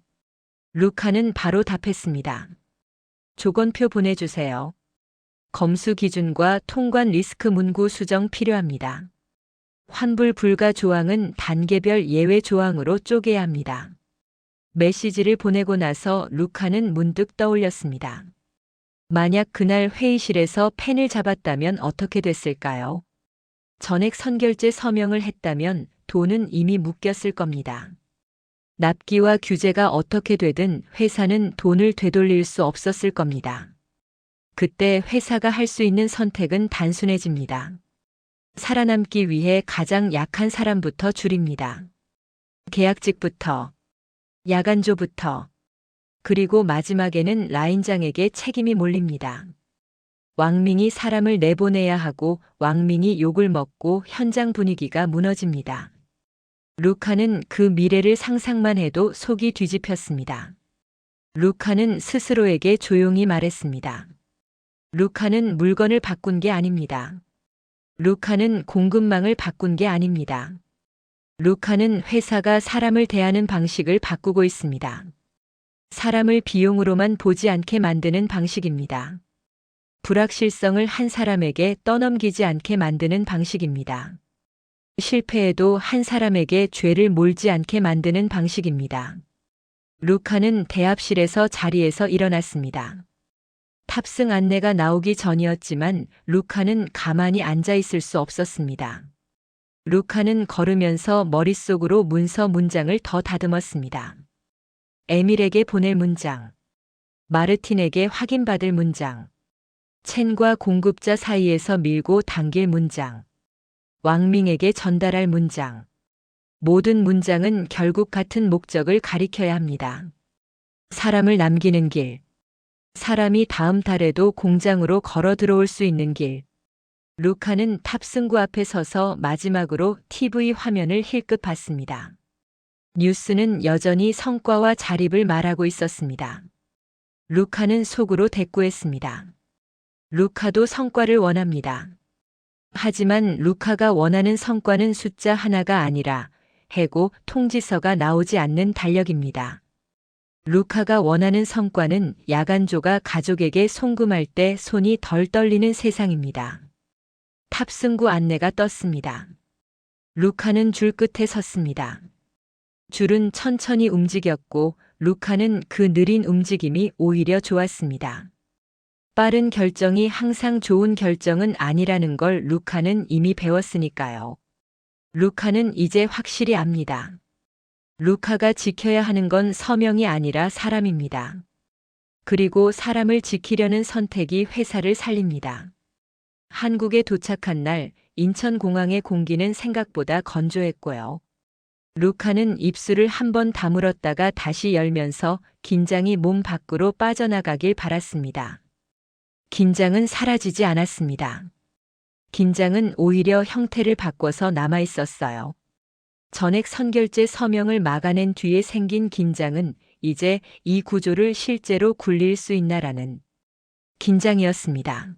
S1: 루카는 바로 답했습니다. 조건표 보내주세요. 검수 기준과 통관 리스크 문구 수정 필요합니다. 환불 불가 조항은 단계별 예외 조항으로 쪼개야 합니다. 메시지를 보내고 나서 루카는 문득 떠올렸습니다. 만약 그날 회의실에서 펜을 잡았다면 어떻게 됐을까요? 전액 선결제 서명을 했다면 돈은 이미 묶였을 겁니다. 납기와 규제가 어떻게 되든 회사는 돈을 되돌릴 수 없었을 겁니다. 그때 회사가 할 수 있는 선택은 단순해집니다. 살아남기 위해 가장 약한 사람부터 줄입니다. 계약직부터, 야간조부터, 그리고 마지막에는 라인장에게 책임이 몰립니다. 왕밍이 사람을 내보내야 하고 왕밍이 욕을 먹고 현장 분위기가 무너집니다. 루카는 그 미래를 상상만 해도 속이 뒤집혔습니다. 루카는 스스로에게 조용히 말했습니다. 루카는 물건을 바꾼 게 아닙니다. 루카는 공급망을 바꾼 게 아닙니다. 루카는 회사가 사람을 대하는 방식을 바꾸고 있습니다. 사람을 비용으로만 보지 않게 만드는 방식입니다. 불확실성을 한 사람에게 떠넘기지 않게 만드는 방식입니다. 실패에도 한 사람에게 죄를 몰지 않게 만드는 방식입니다. 루카는 대합실에서 자리에서 일어났습니다. 탑승 안내가 나오기 전이었지만 루카는 가만히 앉아 있을 수 없었습니다. 루카는 걸으면서 머릿속으로 문서 문장을 더 다듬었습니다. 에밀에게 보낼 문장, 마르틴에게 확인받을 문장, 첸과 공급자 사이에서 밀고 당길 문장. 왕밍에게 전달할 문장. 모든 문장은 결국 같은 목적을 가리켜야 합니다. 사람을 남기는 길. 사람이 다음 달에도 공장으로 걸어 들어올 수 있는 길. 루카는 탑승구 앞에 서서 마지막으로 TV 화면을 힐끗 봤습니다. 뉴스는 여전히 성과와 자립을 말하고 있었습니다. 루카는 속으로 대꾸했습니다. 루카도 성과를 원합니다. 하지만 루카가 원하는 성과는 숫자 하나가 아니라 해고 통지서가 나오지 않는 달력입니다. 루카가 원하는 성과는 야간조가 가족에게 송금할 때 손이 덜 떨리는 세상입니다. 탑승구 안내가 떴습니다. 루카는 줄 끝에 섰습니다. 줄은 천천히 움직였고 루카는 그 느린 움직임이 오히려 좋았습니다. 빠른 결정이 항상 좋은 결정은 아니라는 걸 루카는 이미 배웠으니까요. 루카는 이제 확실히 압니다. 루카가 지켜야 하는 건 서명이 아니라 사람입니다. 그리고 사람을 지키려는 선택이 회사를 살립니다. 한국에 도착한 날 인천공항의 공기는 생각보다 건조했고요. 루카는 입술을 한번 다물었다가 다시 열면서 긴장이 몸 밖으로 빠져나가길 바랐습니다. 긴장은 사라지지 않았습니다. 긴장은 오히려 형태를 바꿔서 남아 있었어요. 전액 선결제 서명을 막아낸 뒤에 생긴 긴장은 이제 이 구조를 실제로 굴릴 수 있나라는 긴장이었습니다.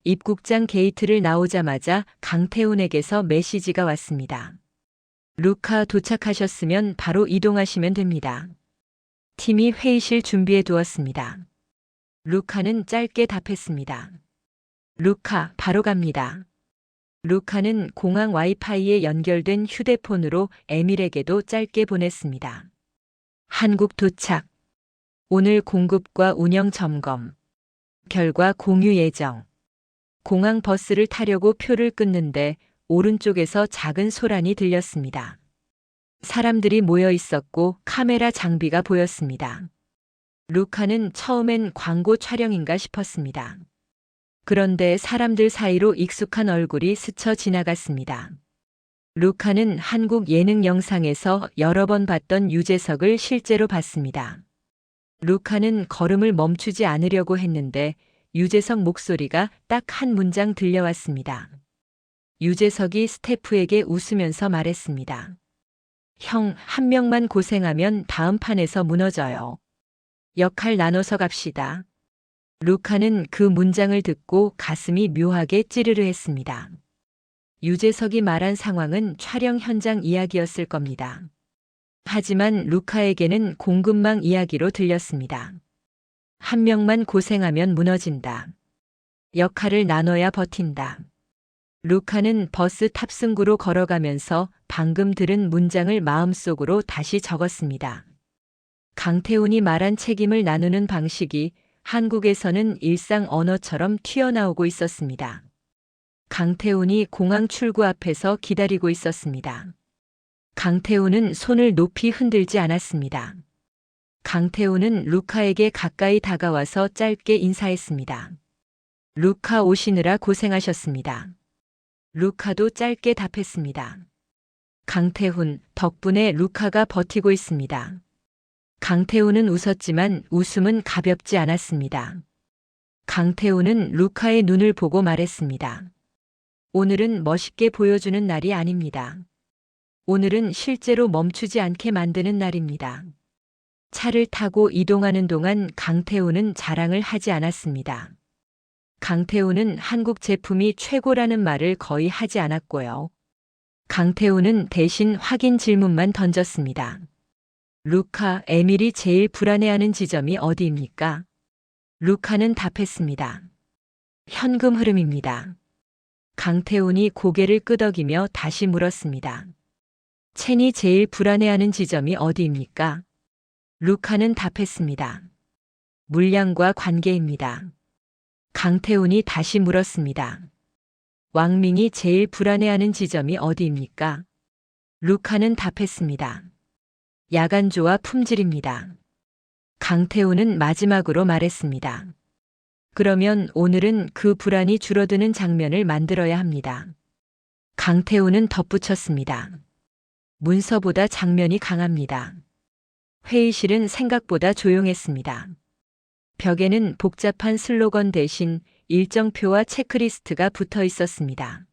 S1: 입국장 게이트를 나오자마자 강태훈에게서 메시지가 왔습니다. 루카 도착하셨으면 바로 이동하시면 됩니다. 팀이 회의실 준비해 두었습니다. 루카는 짧게 답했습니다. 루카, 바로 갑니다. 루카는 공항 와이파이에 연결된 휴대폰으로 에밀에게도 짧게 보냈습니다. 한국 도착. 오늘 공급과 운영 점검. 결과 공유 예정. 공항 버스를 타려고 표를 끊는데 오른쪽에서 작은 소란이 들렸습니다. 사람들이 모여 있었고 카메라 장비가 보였습니다. 루카는 처음엔 광고 촬영인가 싶었습니다. 그런데 사람들 사이로 익숙한 얼굴이 스쳐 지나갔습니다. 루카는 한국 예능 영상에서 여러 번 봤던 유재석을 실제로 봤습니다. 루카는 걸음을 멈추지 않으려고 했는데 유재석 목소리가 딱 한 문장 들려왔습니다. 유재석이 스태프에게 웃으면서 말했습니다. 형, 한 명만 고생하면 다음 판에서 무너져요. 역할 나눠서 갑시다. 루카는 그 문장을 듣고 가슴이 묘하게 찌르르 했습니다. 유재석이 말한 상황은 촬영 현장 이야기였을 겁니다. 하지만 루카에게는 공급망 이야기로 들렸습니다. 한 명만 고생하면 무너진다. 역할을 나눠야 버틴다. 루카는 버스 탑승구로 걸어가면서 방금 들은 문장을 마음속으로 다시 적었습니다. 강태훈이 말한 책임을 나누는 방식이 한국에서는 일상 언어처럼 튀어나오고 있었습니다. 강태훈이 공항 출구 앞에서 기다리고 있었습니다. 강태훈은 손을 높이 흔들지 않았습니다. 강태훈은 루카에게 가까이 다가와서 짧게 인사했습니다. 루카 오시느라 고생하셨습니다. 루카도 짧게 답했습니다. 강태훈, 덕분에 루카가 버티고 있습니다. 강태훈은 웃었지만 웃음은 가볍지 않았습니다. 강태훈은 루카의 눈을 보고 말했습니다. 오늘은 멋있게 보여주는 날이 아닙니다. 오늘은 실제로 멈추지 않게 만드는 날입니다. 차를 타고 이동하는 동안 강태훈은 자랑을 하지 않았습니다. 강태훈은 한국 제품이 최고라는 말을 거의 하지 않았고요. 강태훈은 대신 확인 질문만 던졌습니다. 루카, 에밀이 제일 불안해하는 지점이 어디입니까? 루카는 답했습니다. 현금 흐름입니다. 강태훈이 고개를 끄덕이며 다시 물었습니다. 첸이 제일 불안해하는 지점이 어디입니까? 루카는 답했습니다. 물량과 관계입니다. 강태훈이 다시 물었습니다. 왕밍이 제일 불안해하는 지점이 어디입니까? 루카는 답했습니다. 야간조와 품질입니다. 강태훈은 마지막으로 말했습니다. 그러면 오늘은 그 불안이 줄어드는 장면을 만들어야 합니다. 강태훈은 덧붙였습니다. 문서보다 장면이 강합니다. 회의실은 생각보다 조용했습니다. 벽에는 복잡한 슬로건 대신 일정표와 체크리스트가 붙어 있었습니다.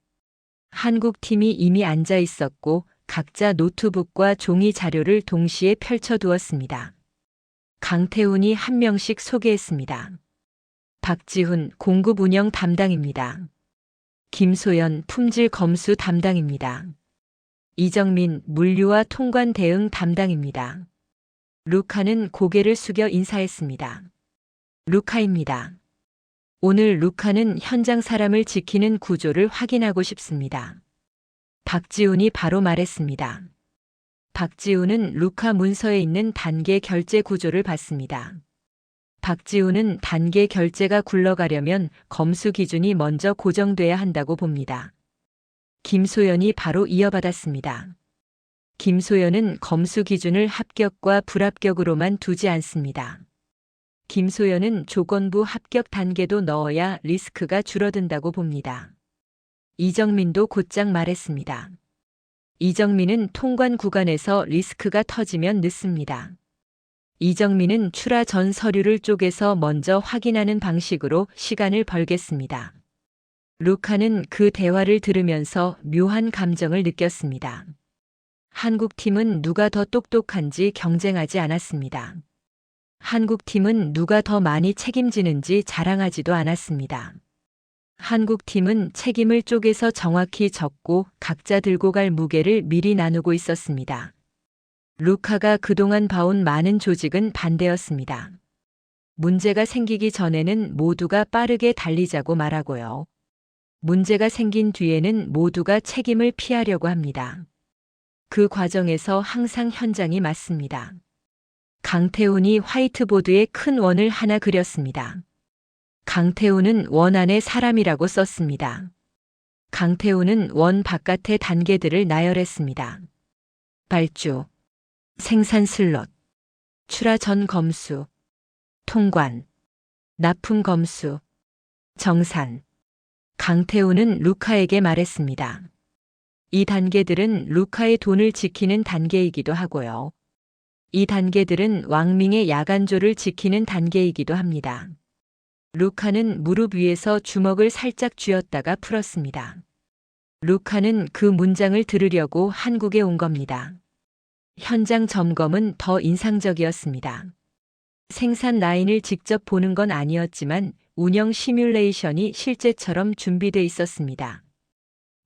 S1: 한국 팀이 이미 앉아 있었고 각자 노트북과 종이 자료를 동시에 펼쳐두었습니다. 강태훈이 한 명씩 소개했습니다. 박지훈 공급 운영 담당입니다. 김소연 품질 검수 담당입니다. 이정민 물류와 통관 대응 담당입니다. 루카는 고개를 숙여 인사했습니다. 루카입니다. 오늘 루카는 현장 사람을 지키는 구조를 확인하고 싶습니다. 박지훈이 바로 말했습니다. 박지훈은 루카 문서에 있는 단계 결제 구조를 봤습니다. 박지훈은 단계 결제가 굴러가려면 검수 기준이 먼저 고정돼야 한다고 봅니다. 김소연이 바로 이어받았습니다. 김소연은 검수 기준을 합격과 불합격으로만 두지 않습니다. 김소연은 조건부 합격 단계도 넣어야 리스크가 줄어든다고 봅니다. 이정민도 곧장 말했습니다. 이정민은 통관 구간에서 리스크가 터지면 늦습니다. 이정민은 출하 전 서류를 쪼개서 먼저 확인하는 방식으로 시간을 벌겠습니다. 루카는 그 대화를 들으면서 묘한 감정을 느꼈습니다. 한국팀은 누가 더 똑똑한지 경쟁하지 않았습니다. 한국팀은 누가 더 많이 책임지는지 자랑하지도 않았습니다. 한국팀은 책임을 쪼개서 정확히 적고 각자 들고 갈 무게를 미리 나누고 있었습니다. 루카가 그동안 봐온 많은 조직은 반대였습니다. 문제가 생기기 전에는 모두가 빠르게 달리자고 말하고요. 문제가 생긴 뒤에는 모두가 책임을 피하려고 합니다. 그 과정에서 항상 현장이 맞습니다. 강태훈이 화이트보드에 큰 원을 하나 그렸습니다. 강태훈은 원 안에 사람이라고 썼습니다. 강태훈은 원 바깥의 단계들을 나열했습니다. 발주, 생산 슬롯, 출하 전 검수, 통관, 납품 검수, 정산. 강태훈은 루카에게 말했습니다. 이 단계들은 루카의 돈을 지키는 단계이기도 하고요. 이 단계들은 왕밍의 야간조를 지키는 단계이기도 합니다. 루카는 무릎 위에서 주먹을 살짝 쥐었다가 풀었습니다. 루카는 그 문장을 들으려고 한국에 온 겁니다. 현장 점검은 더 인상적이었습니다. 생산 라인을 직접 보는 건 아니었지만 운영 시뮬레이션이 실제처럼 준비돼 있었습니다.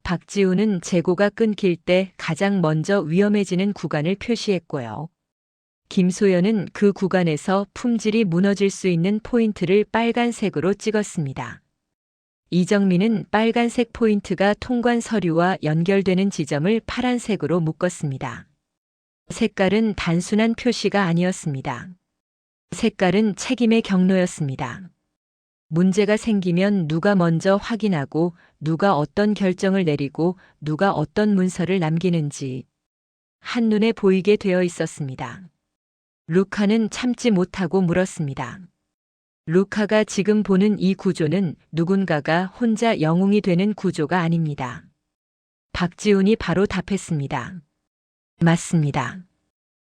S1: 박지훈은 재고가 끊길 때 가장 먼저 위험해지는 구간을 표시했고요. 김소연은 그 구간에서 품질이 무너질 수 있는 포인트를 빨간색으로 찍었습니다. 이정민은 빨간색 포인트가 통관 서류와 연결되는 지점을 파란색으로 묶었습니다. 색깔은 단순한 표시가 아니었습니다. 색깔은 책임의 경로였습니다. 문제가 생기면 누가 먼저 확인하고 누가 어떤 결정을 내리고 누가 어떤 문서를 남기는지 한눈에 보이게 되어 있었습니다. 루카는 참지 못하고 물었습니다. 루카가 지금 보는 이 구조는 누군가가 혼자 영웅이 되는 구조가 아닙니다. 박지훈이 바로 답했습니다. 맞습니다.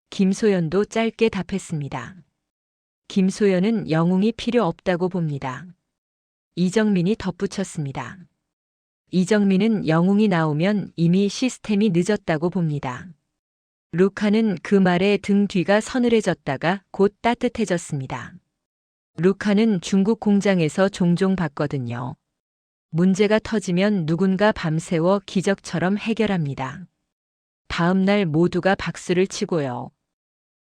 S1: 김소연도 짧게 답했습니다. 김소연은 영웅이 필요 없다고 봅니다. 이정민이 덧붙였습니다. 이정민은 영웅이 나오면 이미 시스템이 늦었다고 봅니다. 루카는 그 말에 등 뒤가 서늘해졌다가 곧 따뜻해졌습니다. 루카는 중국 공장에서 종종 봤거든요. 문제가 터지면 누군가 밤새워 기적처럼 해결합니다. 다음 날 모두가 박수를 치고요.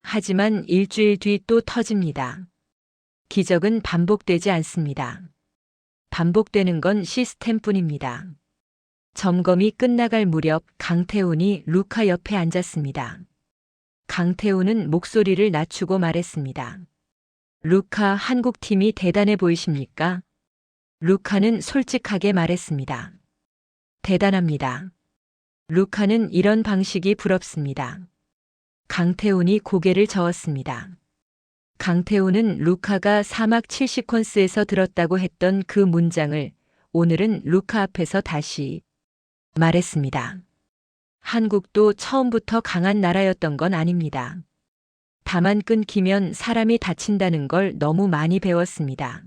S1: 하지만 일주일 뒤 또 터집니다. 기적은 반복되지 않습니다. 반복되는 건 시스템뿐입니다. 점검이 끝나갈 무렵 강태훈이 루카 옆에 앉았습니다. 강태훈은 목소리를 낮추고 말했습니다. 루카 한국팀이 대단해 보이십니까? 루카는 솔직하게 말했습니다. 대단합니다. 루카는 이런 방식이 부럽습니다. 강태훈이 고개를 저었습니다. 강태호는 루카가 사막 70콘스에서 들었다고 했던 그 문장을 오늘은 루카 앞에서 다시 말했습니다. 한국도 처음부터 강한 나라였던 건 아닙니다. 다만 끊기면 사람이 다친다는 걸 너무 많이 배웠습니다.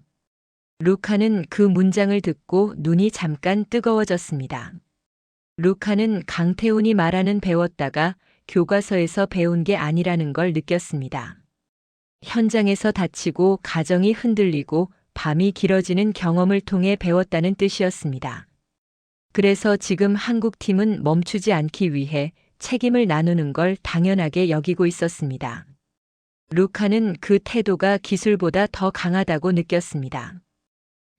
S1: 루카는 그 문장을 듣고 눈이 잠깐 뜨거워졌습니다. 루카는 강태훈이 말하는 배웠다가 교과서에서 배운 게 아니라는 걸 느꼈습니다. 현장에서 다치고 가정이 흔들리고 밤이 길어지는 경험을 통해 배웠다는 뜻이었습니다. 그래서 지금 한국팀은 멈추지 않기 위해 책임을 나누는 걸 당연하게 여기고 있었습니다. 루카는 그 태도가 기술보다 더 강하다고 느꼈습니다.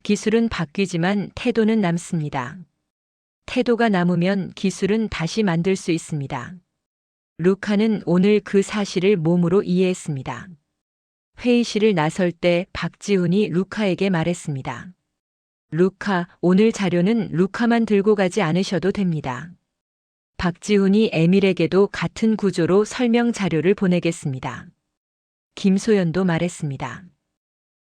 S1: 기술은 바뀌지만 태도는 남습니다. 태도가 남으면 기술은 다시 만들 수 있습니다. 루카는 오늘 그 사실을 몸으로 이해했습니다. 회의실을 나설 때 박지훈이 루카에게 말했습니다. 루카, 오늘 자료는 루카만 들고 가지 않으셔도 됩니다. 박지훈이 에밀에게도 같은 구조로 설명 자료를 보내겠습니다. 김소연도 말했습니다.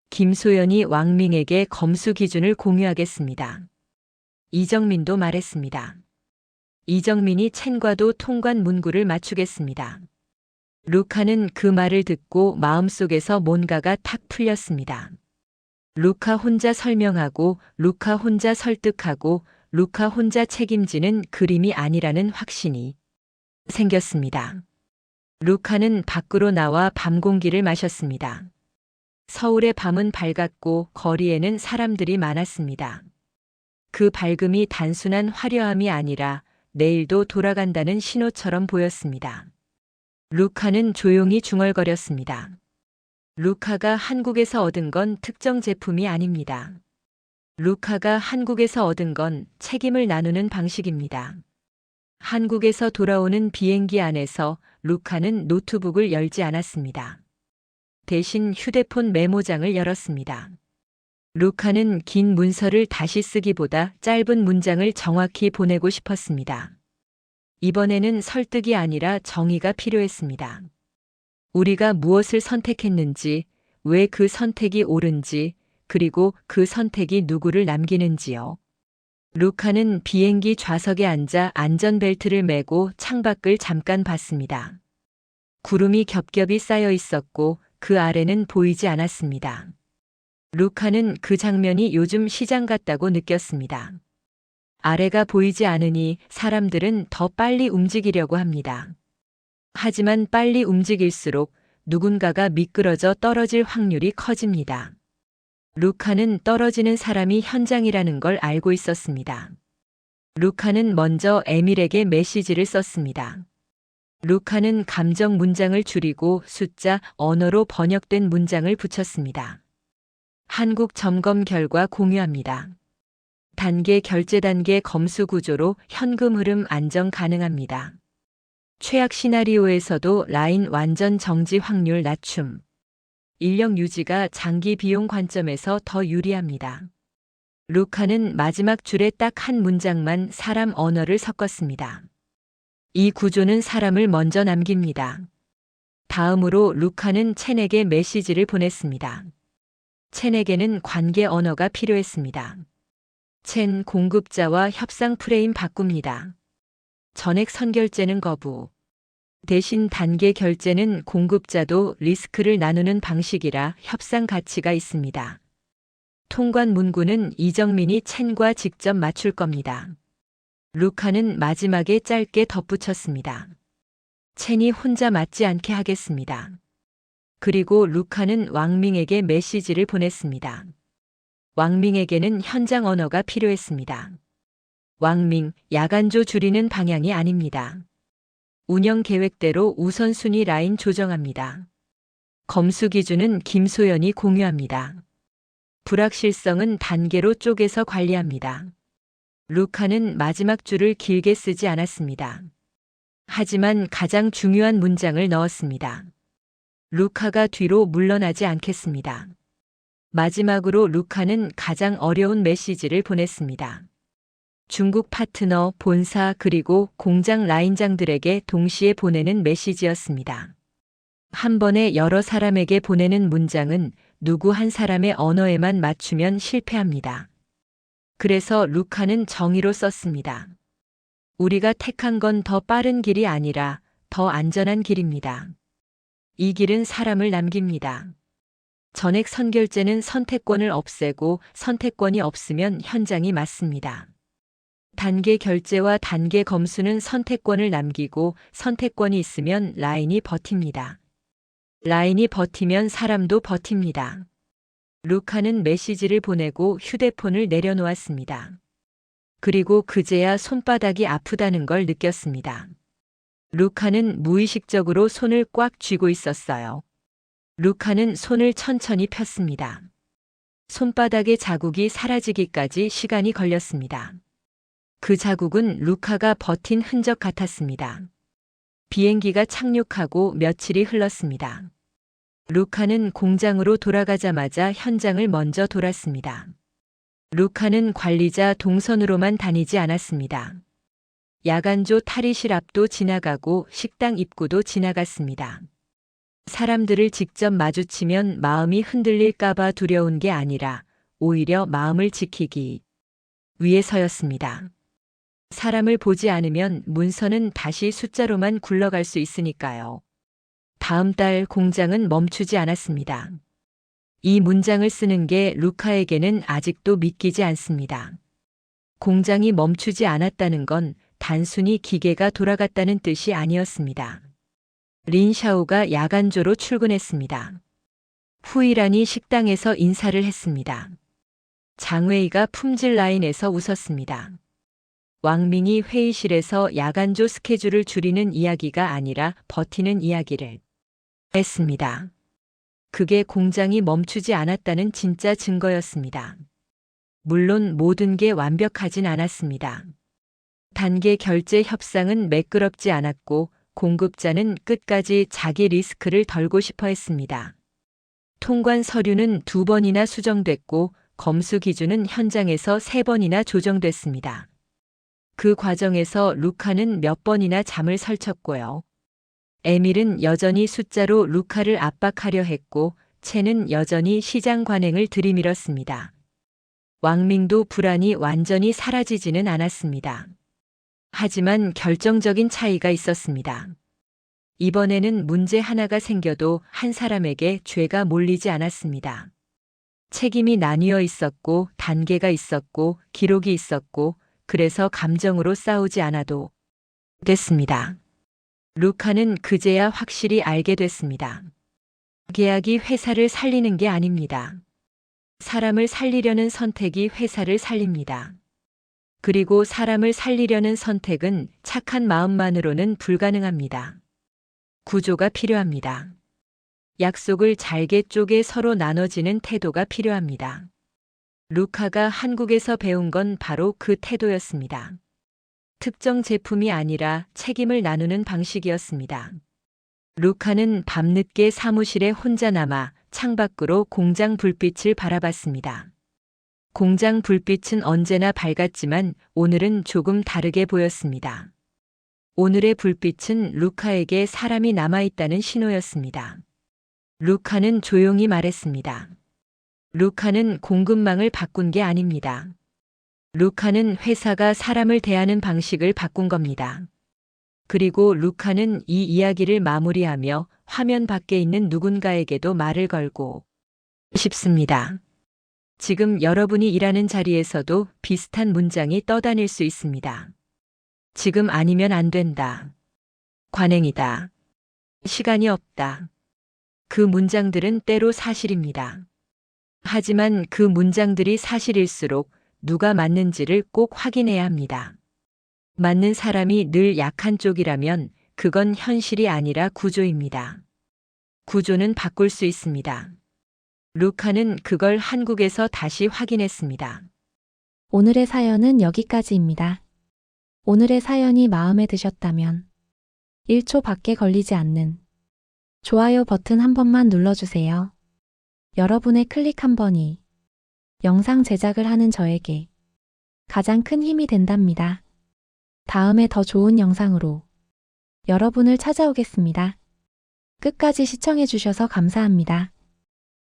S1: 김소연이 왕밍에게 검수 기준을 공유하겠습니다. 이정민도 말했습니다. 이정민이 첸과도 통관 문구를 맞추겠습니다. 루카는 그 말을 듣고 마음속에서 뭔가가 탁 풀렸습니다. 루카 혼자 설명하고 루카 혼자 설득하고 루카 혼자 책임지는 그림이 아니라는 확신이 생겼습니다. 루카는 밖으로 나와 밤 공기를 마셨습니다. 서울의 밤은 밝았고 거리에는 사람들이 많았습니다. 그 밝음이 단순한 화려함이 아니라 내일도 돌아간다는 신호처럼 보였습니다. 루카는 조용히 중얼거렸습니다. 루카가 한국에서 얻은 건 특정 제품이 아닙니다. 루카가 한국에서 얻은 건 책임을 나누는 방식입니다. 한국에서 돌아오는 비행기 안에서 루카는 노트북을 열지 않았습니다. 대신 휴대폰 메모장을 열었습니다. 루카는 긴 문서를 다시 쓰기보다 짧은 문장을 정확히 보내고 싶었습니다. 이번에는 설득이 아니라 정의가 필요했습니다. 우리가 무엇을 선택했는지, 왜 그 선택이 옳은지, 그리고 그 선택이 누구를 남기는지요. 루카는 비행기 좌석에 앉아 안전벨트를 매고 창밖을 잠깐 봤습니다. 구름이 겹겹이 쌓여 있었고 그 아래는 보이지 않았습니다. 루카는 그 장면이 요즘 시장 같다고 느꼈습니다. 아래가 보이지 않으니 사람들은 더 빨리 움직이려고 합니다. 하지만 빨리 움직일수록 누군가가 미끄러져 떨어질 확률이 커집니다. 루카는 떨어지는 사람이 현장이라는 걸 알고 있었습니다. 루카는 먼저 에밀에게 메시지를 썼습니다. 루카는 감정 문장을 줄이고 숫자, 언어로 번역된 문장을 붙였습니다. 한국 점검 결과 공유합니다. 단계 결제 단계 검수 구조로 현금 흐름 안정 가능합니다. 최악 시나리오에서도 라인 완전 정지 확률 낮춤. 인력 유지가 장기 비용 관점에서 더 유리합니다. 루카는 마지막 줄에 딱 한 문장만 사람 언어를 섞었습니다. 이 구조는 사람을 먼저 남깁니다. 다음으로 루카는 첸에게 메시지를 보냈습니다. 첸에게는 관계 언어가 필요했습니다. 첸 공급자와 협상 프레임 바꿉니다. 전액 선결제는 거부. 대신 단계 결제는 공급자도 리스크를 나누는 방식이라 협상 가치가 있습니다. 통관 문구는 이정민이 첸과 직접 맞출 겁니다. 루카는 마지막에 짧게 덧붙였습니다. 첸이 혼자 맞지 않게 하겠습니다. 그리고 루카는 왕밍에게 메시지를 보냈습니다. 왕밍에게는 현장 언어가 필요했습니다. 왕밍, 야간조 줄이는 방향이 아닙니다. 운영 계획대로 우선순위 라인 조정합니다. 검수 기준은 김소연이 공유합니다. 불확실성은 단계로 쪼개서 관리합니다. 루카는 마지막 줄을 길게 쓰지 않았습니다. 하지만 가장 중요한 문장을 넣었습니다. 루카가 뒤로 물러나지 않겠습니다. 마지막으로 루카는 가장 어려운 메시지를 보냈습니다. 중국 파트너, 본사 그리고 공장 라인장들에게 동시에 보내는 메시지였습니다. 한 번에 여러 사람에게 보내는 문장은 누구 한 사람의 언어에만 맞추면 실패합니다. 그래서 루카는 정의로 썼습니다. 우리가 택한 건 더 빠른 길이 아니라 더 안전한 길입니다. 이 길은 사람을 남깁니다. 전액 선결제는 선택권을 없애고 선택권이 없으면 현장이 맞습니다. 단계 결제와 단계 검수는 선택권을 남기고 선택권이 있으면 라인이 버팁니다. 라인이 버티면 사람도 버팁니다. 루카는 메시지를 보내고 휴대폰을 내려놓았습니다. 그리고 그제야 손바닥이 아프다는 걸 느꼈습니다. 루카는 무의식적으로 손을 꽉 쥐고 있었어요. 루카는 손을 천천히 폈습니다. 손바닥의 자국이 사라지기까지 시간이 걸렸습니다. 그 자국은 루카가 버틴 흔적 같았습니다. 비행기가 착륙하고 며칠이 흘렀습니다. 루카는 공장으로 돌아가자마자 현장을 먼저 돌았습니다. 루카는 관리자 동선으로만 다니지 않았습니다. 야간조 탈의실 앞도 지나가고 식당 입구도 지나갔습니다. 사람들을 직접 마주치면 마음이 흔들릴까봐 두려운 게 아니라 오히려 마음을 지키기 위해서였습니다. 사람을 보지 않으면 문서는 다시 숫자로만 굴러갈 수 있으니까요. 다음 달 공장은 멈추지 않았습니다. 이 문장을 쓰는 게 루카에게는 아직도 믿기지 않습니다. 공장이 멈추지 않았다는 건 단순히 기계가 돌아갔다는 뜻이 아니었습니다. 린샤오가 야간조로 출근했습니다. 후이란이 식당에서 인사를 했습니다. 장웨이가 품질 라인에서 웃었습니다. 왕밍이 회의실에서 야간조 스케줄을 줄이는 이야기가 아니라 버티는 이야기를 했습니다. 그게 공장이 멈추지 않았다는 진짜 증거였습니다. 물론 모든 게 완벽하진 않았습니다. 단계 결제 협상은 매끄럽지 않았고 공급자는 끝까지 자기 리스크를 덜고 싶어 했습니다. 통관 서류는 2번이나 수정됐고 검수 기준은 현장에서 3번이나 조정됐습니다. 그 과정에서 루카는 몇 번이나 잠을 설쳤고요. 에밀은 여전히 숫자로 루카를 압박하려 했고 채는 여전히 시장 관행을 들이밀었습니다. 왕밍도 불안이 완전히 사라지지는 않았습니다. 하지만 결정적인 차이가 있었습니다. 이번에는 문제 하나가 생겨도 한 사람에게 죄가 몰리지 않았습니다. 책임이 나뉘어 있었고 단계가 있었고 기록이 있었고 그래서 감정으로 싸우지 않아도 됐습니다. 루카는 그제야 확실히 알게 됐습니다. 계약이 회사를 살리는 게 아닙니다. 사람을 살리려는 선택이 회사를 살립니다. 그리고 사람을 살리려는 선택은 착한 마음만으로는 불가능합니다. 구조가 필요합니다. 약속을 잘게 쪼개 서로 나눠지는 태도가 필요합니다. 루카가 한국에서 배운 건 바로 그 태도였습니다. 특정 제품이 아니라 책임을 나누는 방식이었습니다. 루카는 밤늦게 사무실에 혼자 남아 창밖으로 공장 불빛을 바라봤습니다. 공장 불빛은 언제나 밝았지만 오늘은 조금 다르게 보였습니다. 오늘의 불빛은 루카에게 사람이 남아있다는 신호였습니다. 루카는 조용히 말했습니다. 루카는 공급망을 바꾼 게 아닙니다. 루카는 회사가 사람을 대하는 방식을 바꾼 겁니다. 그리고 루카는 이 이야기를 마무리하며 화면 밖에 있는 누군가에게도 말을 걸고 싶습니다. 지금 여러분이 일하는 자리에서도 비슷한 문장이 떠다닐 수 있습니다. 지금 아니면 안 된다. 관행이다. 시간이 없다. 그 문장들은 때로 사실입니다. 하지만 그 문장들이 사실일수록 누가 맞는지를 꼭 확인해야 합니다. 맞는 사람이 늘 약한 쪽이라면 그건 현실이 아니라 구조입니다. 구조는 바꿀 수 있습니다. 루카는 그걸 한국에서 다시 확인했습니다.
S2: 오늘의 사연은 여기까지입니다. 오늘의 사연이 마음에 드셨다면 1초 밖에 걸리지 않는 좋아요 버튼 한 번만 눌러주세요. 여러분의 클릭 한 번이 영상 제작을 하는 저에게 가장 큰 힘이 된답니다. 다음에 더 좋은 영상으로 여러분을 찾아오겠습니다. 끝까지 시청해주셔서 감사합니다.